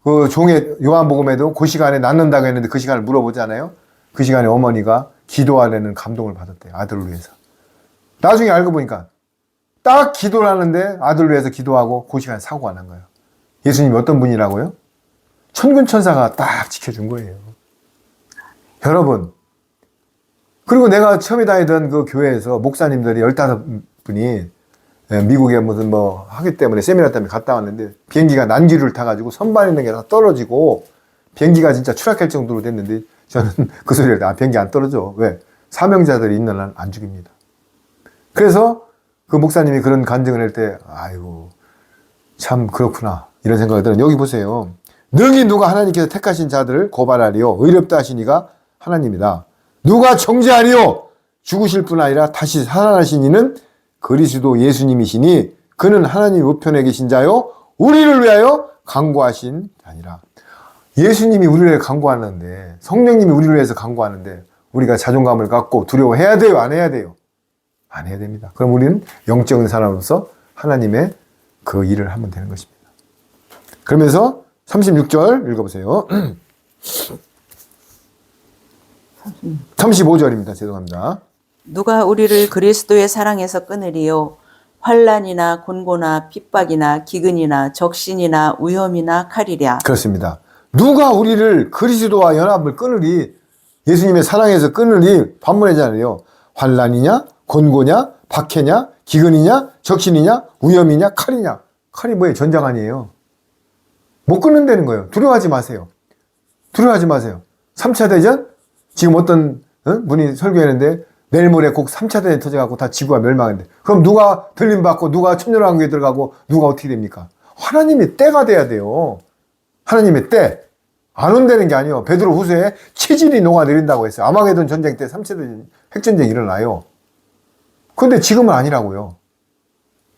그 종의 요한복음에도 그 시간에 낫는다고 했는데 그 시간을 물어보잖아요. 그 시간에 어머니가 기도하려는 감동을 받았대요. 아들을 위해서. 나중에 알고 보니까 딱 기도를 하는데 아들을 위해서 기도하고 그 시간에 사고가 난 거예요. 예수님이 어떤 분이라고요? 천군 천사가 딱 지켜준 거예요. 여러분, 그리고 내가 처음에 다니던 그 교회에서 목사님들이 15분이 미국에 무슨 뭐 하기 때문에 세미나 때문에 갔다 왔는데 비행기가 난기류를 타가지고 선반 있는 게 다 떨어지고 비행기가 진짜 추락할 정도로 됐는데 저는 그 소리를 비행기 안 떨어져. 왜? 사명자들이 있는 한 안 죽입니다. 그래서 그 목사님이 그런 간증을 할 때 아이고 참 그렇구나 이런 생각이 들어요. 여기 보세요. 능히 누가 하나님께서 택하신 자들을 고발하리요 의롭다 하시니가 하나님이다. 누가 정죄하리요 죽으실 뿐 아니라 다시 살아나신 이는 그리스도 예수님이시니 그는 하나님 우편에 계신 자요 우리를 위하여 간구하신 자니라. 예수님이 우리를 위해 간구하는데 성령님이 우리를 위해서 간구하는데 우리가 자존감을 갖고 두려워해야 돼요? 안 해야 돼요? 안 해야 됩니다. 그럼 우리는 영적인 사람으로서 하나님의 그 일을 하면 되는 것입니다. 그러면서 36절 읽어보세요. 35절입니다. 죄송합니다. 누가 우리를 그리스도의 사랑에서 끊으리요 환난이나 곤고나 핍박이나 기근이나 적신이나 위험이나 칼이랴. 그렇습니다. 누가 우리를 그리스도와 연합을 끊으리 예수님의 사랑에서 끊으리 반문하잖아요. 환난이냐 곤고냐 박해냐 기근이냐 적신이냐 위험이냐 칼이냐. 칼이 뭐예요? 전장 아니에요. 못 끊는다는 거예요. 두려워하지 마세요. 두려워하지 마세요. 3차 대전? 지금 어떤 분이 설교했는데 내일 모레 꼭 3차 대전이 터져갖고 다 지구가 멸망한대. 그럼 누가 들림받고 누가 천년왕국에 들어가고 누가 어떻게 됩니까? 하나님의 때가 돼야 돼요. 하나님의 때. 안 온다는 게 아니에요. 베드로 후서에 체질이 녹아내린다고 했어요. 아마게돈 전쟁 때 3차 대전 핵전쟁이 일어나요. 그런데 지금은 아니라고요.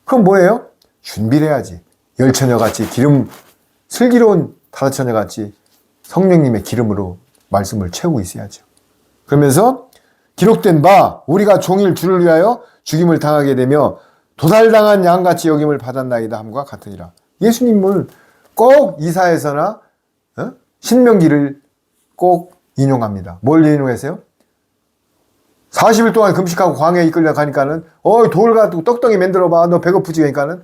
그럼 뭐예요? 준비를 해야지. 열처녀같이 기름 슬기로운 다섯처녀같이 성령님의 기름으로 말씀을 채우고 있어야죠. 그러면서 기록된 바 우리가 종일 주를 위하여 죽임을 당하게 되며 도살당한 양같이 여김을 받았나이다 함과 같으니라. 예수님을 꼭 이사에서나 신명기를 꼭 인용합니다. 뭘 인용했어요? 40일 동안 금식하고 광야에 이끌려 가니까는 돌 가지고 떡덩이 만들어봐 너 배고프지 그러니까는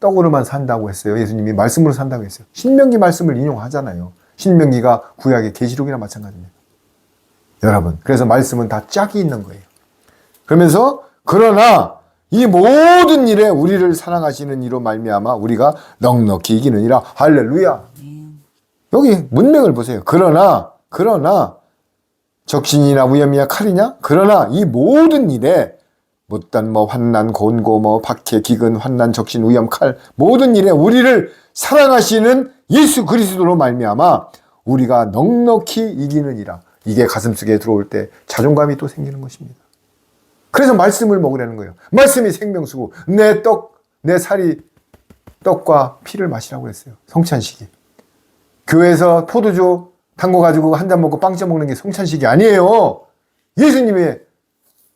떡으로만 산다고 했어요. 예수님이 말씀으로 산다고 했어요. 신명기 말씀을 인용하잖아요. 신명기가 구약의 계시록이랑 마찬가지입니다. 여러분, 그래서 말씀은 다 짝이 있는 거예요. 그러면서 그러나 이 모든 일에 우리를 사랑하시는 이로 말미암아 우리가 넉넉히 이기느니라. 할렐루야. 여기 문맥을 보세요. 그러나 적신이나 위험이냐 칼이냐? 그러나 이 모든 일에 못단 환난 곤고 박해 기근 환난 적신 위험 칼 모든 일에 우리를 사랑하시는 예수 그리스도로 말미암아 우리가 넉넉히 이기느니라. 이게 가슴속에 들어올 때 자존감이 또 생기는 것입니다. 그래서 말씀을 먹으라는 거예요. 말씀이 생명수고 내 살이 떡과 피를 마시라고 했어요. 성찬식이. 교회에서 포도주 담궈가지고 한 잔 먹고 빵점 먹는 게 성찬식이 아니에요. 예수님의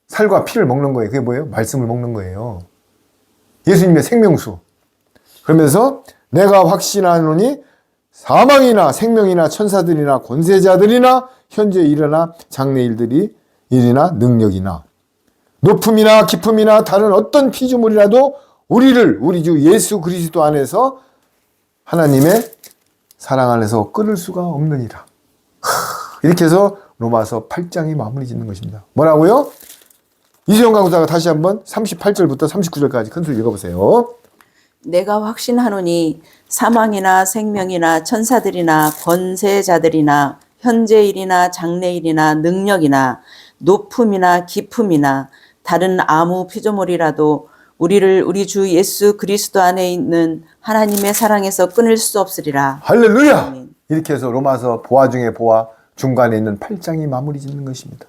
살과 피를 먹는 거예요. 그게 뭐예요? 말씀을 먹는 거예요. 예수님의 생명수. 그러면서 내가 확신하노니 사망이나 생명이나 천사들이나 권세자들이나 현재 일어나 장래 일이나 능력이나 높음이나 깊음이나 다른 어떤 피조물이라도 우리 주 예수 그리스도 안에서 하나님의 사랑 안에서 끊을 수가 없느니라. 이렇게 해서 로마서 8장이 마무리 짓는 것입니다. 뭐라고요? 이수영 강사가 다시 한번 38절부터 39절까지 큰 소리 읽어보세요. 내가 확신하노니 사망이나 생명이나 천사들이나 권세자들이나 현재일이나 장래일이나 능력이나 높음이나 깊음이나 다른 아무 피조물이라도 우리를 우리 주 예수 그리스도 안에 있는 하나님의 사랑에서 끊을 수 없으리라. 할렐루야! 아멘. 이렇게 해서 로마서 보아 중에 보아 중간에 있는 8장이 마무리 짓는 것입니다.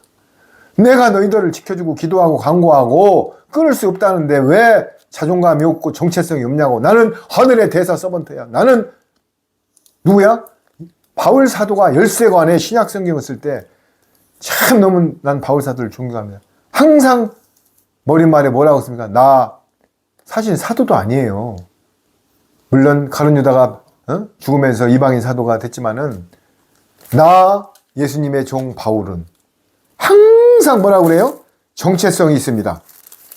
내가 너희들을 지켜주고 기도하고 간구하고 끊을 수 없다는데 왜 자존감이 없고 정체성이 없냐고. 나는 하늘의 대사 서번트야. 나는 누구야? 바울 사도가 열쇠관에 신약 성경을 쓸 때 참 너무 난 바울 사도를 존경합니다. 항상 머릿말에 뭐라고 씁니까? 나 사실 사도도 아니에요. 물론 가룟 유다가 죽으면서 이방인 사도가 됐지만은 나 예수님의 종 바울은 항상 뭐라고 그래요? 정체성이 있습니다.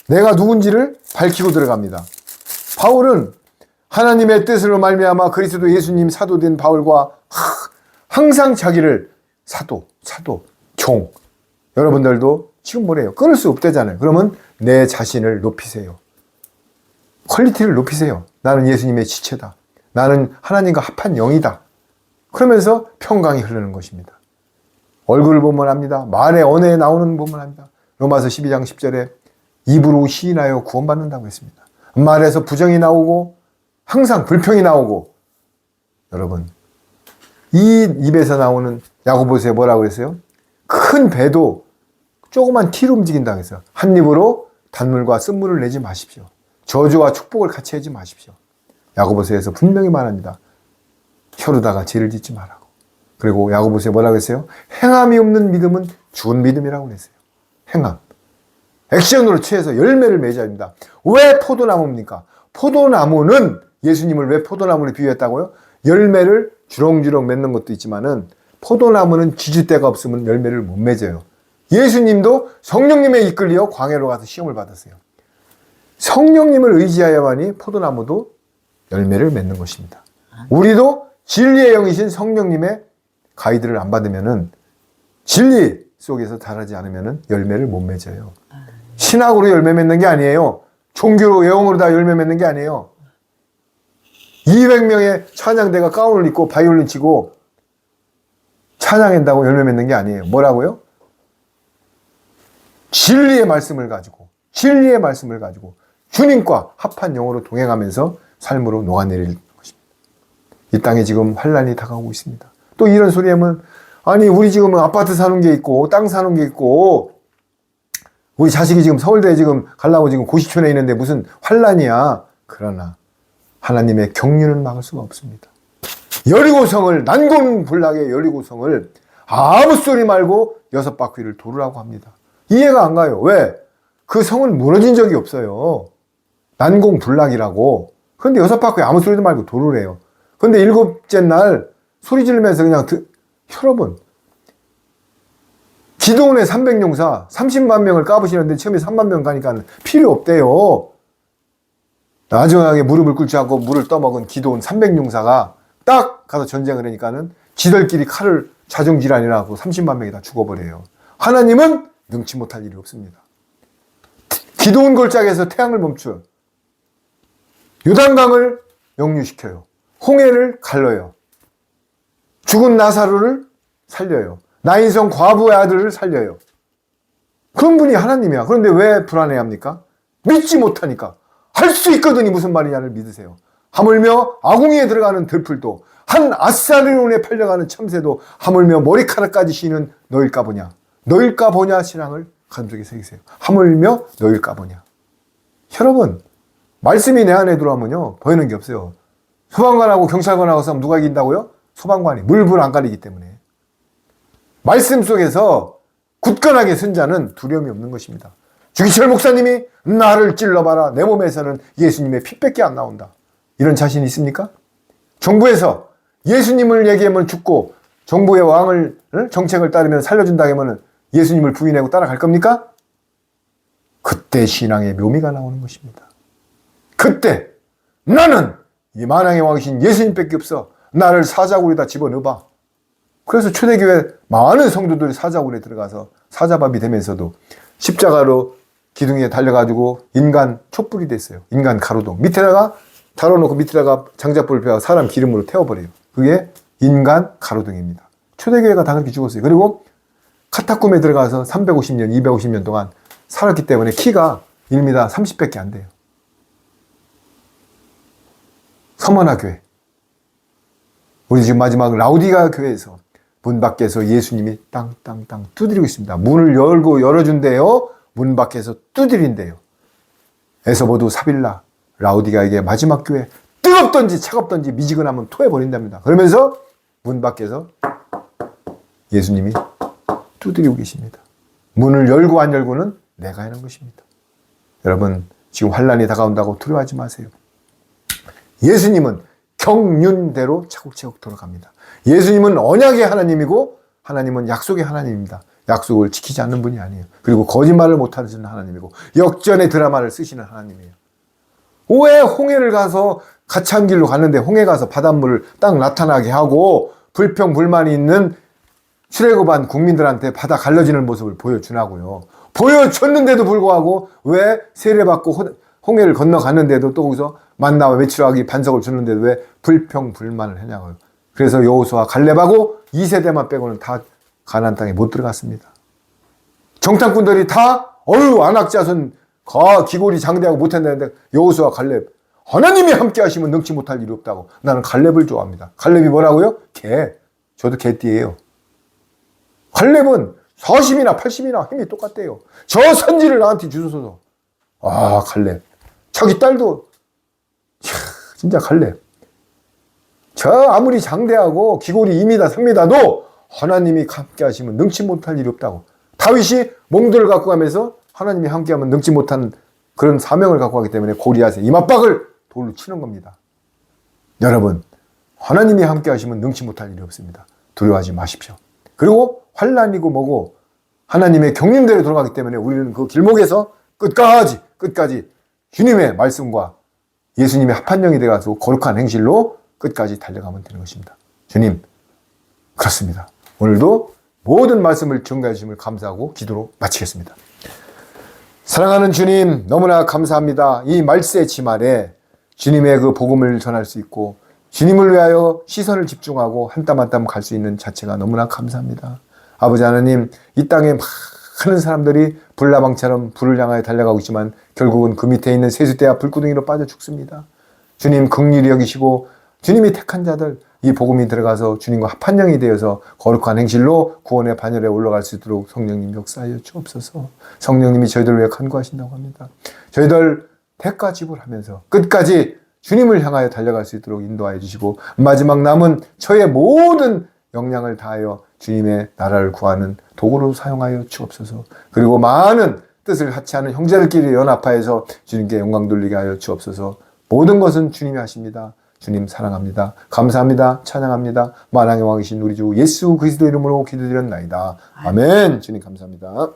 내가 누군지를 밝히고 들어갑니다. 바울은 하나님의 뜻으로 말미암아 그리스도 예수님 사도된 바울과 항상 자기를 사도, 종. 여러분들도 지금 뭐래요? 끊을 수 없대잖아요. 그러면 내 자신을 높이세요. 퀄리티를 높이세요. 나는 예수님의 지체다. 나는 하나님과 합한 영이다. 그러면서 평강이 흐르는 것입니다. 얼굴을 보면 압니다. 말의 언어에 나오는 보면 압니다. 로마서 12장 10절에 입으로 시인하여 구원받는다고 했습니다. 말에서 부정이 나오고 항상 불평이 나오고 여러분 이 입에서 나오는 야고보서에 뭐라고 그랬어요? 큰 배도 조그만 티로 움직인다고 했어요. 한 입으로 단물과 쓴물을 내지 마십시오. 저주와 축복을 같이 하지 마십시오. 야고보서에서 분명히 말합니다. 혀로다가 죄를 짓지 말라고. 그리고 야고보서에 뭐라고 했어요? 행함이 없는 믿음은 죽은 믿음이라고 했어요. 행함. 액션으로 취해서 열매를 맺어야 합니다. 왜 포도나무입니까? 포도나무는 예수님을 왜 포도나무로 비유했다고요? 열매를 주렁주렁 맺는 것도 있지만은 포도나무는 지주대가 없으면 열매를 못 맺어요. 예수님도 성령님에 이끌려 광야로 가서 시험을 받았어요. 성령님을 의지하여만이 포도나무도 열매를 맺는 것입니다. 우리도 진리의 영이신 성령님의 가이드를 안 받으면은 진리 속에서 자라지 않으면은 열매를 못 맺어요. 신학으로 열매 맺는 게 아니에요. 종교로 영으로 다 열매 맺는 게 아니에요. 200명의 찬양대가 가운을 입고 바이올린 치고 찬양한다고 열매 맺는 게 아니에요. 뭐라고요? 진리의 말씀을 가지고 주님과 합한 영으로 동행하면서 삶으로 녹아내릴 것입니다. 이 땅에 지금 환란이 다가오고 있습니다. 또 이런 소리 하면 아니 우리 지금 아파트 사는 게 있고 땅 사는 게 있고 우리 자식이 지금 서울대에 지금 가려고 지금 고시촌에 있는데 무슨 환란이야. 그러나 하나님의 경륜은 막을 수가 없습니다. 여리고성을 난공불락의 여리고성을 아무 소리 말고 6바퀴를 도르라고 합니다. 이해가 안 가요. 왜? 그 성은 무너진 적이 없어요. 난공불락이라고. 그런데 6바퀴 아무 소리도 말고 도르래요. 그런데 7째 날 소리 지르면서 그냥 여러분 기도원의 300용사 30만 명을 까부시는데 처음에 3만 명 가니까 필요 없대요. 나중에 무릎을 꿇지 않고 물을 떠먹은 기도원 300용사가 딱 가서 전쟁을 하니까는 지들끼리 칼을 자중질환이라고 30만 명이 다 죽어버려요. 하나님은 능치 못할 일이 없습니다. 기도원 골짜기에서 태양을 멈춰요. 요단강을 역류시켜요. 홍해를 갈라요. 죽은 나사로를 살려요. 나인성 과부의 아들을 살려요. 그런 분이 하나님이야. 그런데 왜 불안해합니까? 믿지 못하니까. 할 수 있거든이 무슨 말이냐를 믿으세요. 하물며 아궁이에 들어가는 들풀도 한 아사리온에 팔려가는 참새도 하물며 머리카락까지 쉬는 너일까 보냐. 너일까 보냐 신앙을 가슴속에 새기세요. 하물며 너일까 보냐. 여러분 말씀이 내 안에 들어오면요 보이는 게 없어요. 소방관하고 경찰관하고 싸우면 누가 이긴다고요? 소방관이 물불 안 가리기 때문에. 말씀 속에서 굳건하게 선 자는 두려움이 없는 것입니다. 주기철 목사님이 나를 찔러봐라. 내 몸에서는 예수님의 피밖에 안 나온다. 이런 자신이 있습니까? 정부에서 예수님을 얘기하면 죽고 정부의 왕을 정책을 따르면 살려준다 하면 예수님을 부인하고 따라갈 겁니까? 그때 신앙의 묘미가 나오는 것입니다. 그때 나는 이 만왕의 왕이신 예수님밖에 없어. 나를 사자굴에다 집어넣어봐. 그래서 초대교회 많은 성도들이 사자굴에 들어가서 사자밥이 되면서도 십자가로 기둥에 달려가지고 인간 촛불이 됐어요. 인간 가로등. 밑에다가 달아놓고 밑에다가 장작불을 펴서 사람 기름으로 태워버려요. 그게 인간 가로등입니다. 초대교회가 다 그렇게 죽었어요. 그리고 카타콤에 들어가서 350년, 250년 동안 살았기 때문에 키가 1m 30밖에 안 돼요. 서머나 교회. 우리 지금 마지막 라우디가 교회에서 문 밖에서 예수님이 땅땅땅 두드리고 있습니다. 문을 열고 열어준대요. 문 밖에서 두드린대요. 에서보두 사빌라 라우디가에게 마지막 교회 뜨겁던지 차갑던지 미지근하면 토해버린답니다. 그러면서 문 밖에서 예수님이 두드리고 계십니다. 문을 열고 안 열고는 내가 하는 것입니다. 여러분 지금 환란이 다가온다고 두려워하지 마세요. 예수님은 경륜대로 차곡차곡 돌아갑니다. 예수님은 언약의 하나님이고 하나님은 약속의 하나님입니다. 약속을 지키지 않는 분이 아니에요. 그리고 거짓말을 못하시는 하나님이고 역전의 드라마를 쓰시는 하나님이에요. 왜 홍해를 가서 가찬 길로 갔는데 홍해 가서 바닷물을 딱 나타나게 하고 불평 불만이 있는 출애굽한 국민들한테 바다 갈라지는 모습을 보여주나고요. 보여줬는데도 불구하고 왜 세례받고 홍해를 건너갔는데도 또 거기서 만나와 외출하기 반석을 줬는데도 왜 불평 불만을 했냐고요. 그래서 여호수아 갈렙하고 2세대만 빼고는 다 가나안 땅에 못 들어갔습니다. 정탐꾼들이 다 안악자손 기골이 장대하고 못한다는데 여호수아 갈렙 하나님이 함께 하시면 능치 못할 일이 없다고. 나는 갈렙을 좋아합니다. 갈렙이 뭐라고요? 개. 저도 개띠예요. 갈렙은 40이나 80이나 힘이 똑같대요. 저 선지를 나한테 주소서. 갈렙. 자기 딸도 진짜 갈렙. 저 아무리 장대하고 기골이 2m 3m도 하나님이 함께 하시면 능치 못할 일이 없다고. 다윗이 몽돌을 갖고 가면서 하나님이 함께하면 능치 못한 그런 사명을 갖고 가기 때문에 고리앗의 이맛박을 돌로 치는 겁니다. 여러분 하나님이 함께 하시면 능치 못할 일이 없습니다. 두려워하지 마십시오. 그리고 환난이고 뭐고 하나님의 경륜대로 돌아가기 때문에 우리는 그 길목에서 끝까지 주님의 말씀과 예수님의 합한 영이 되어서 거룩한 행실로 끝까지 달려가면 되는 것입니다. 주님 그렇습니다. 오늘도 모든 말씀을 증거해 주심을 감사하고 기도로 마치겠습니다. 사랑하는 주님 너무나 감사합니다. 이 말세 지말에 주님의 그 복음을 전할 수 있고 주님을 위하여 시선을 집중하고 한 땀 한 땀 갈 수 있는 자체가 너무나 감사합니다. 아버지 하나님 이 땅에 많은 사람들이 불나방처럼 불을 향하여 달려가고 있지만 결국은 그 밑에 있는 세숫대와 불구덩이로 빠져 죽습니다. 주님 긍휼히 여기시고 주님이 택한 자들 이 복음이 들어가서 주님과 합한 영이 되어서 거룩한 행실로 구원의 반열에 올라갈 수 있도록 성령님 역사하여 주옵소서. 성령님이 저희들을 위해 간구하신다고 합니다. 저희들 대가 지불하면서 끝까지 주님을 향하여 달려갈 수 있도록 인도하여 주시고 마지막 남은 저의 모든 역량을 다하여 주님의 나라를 구하는 도구로 사용하여 주옵소서. 그리고 많은 뜻을 같이 하는 형제들끼리 연합하여서 주님께 영광 돌리게 하여 주옵소서. 모든 것은 주님이 하십니다. 주님 사랑합니다. 감사합니다. 찬양합니다. 만왕의 왕이신 우리 주 예수 그리스도 이름으로 기도드렸나이다. 아멘. 주님 감사합니다.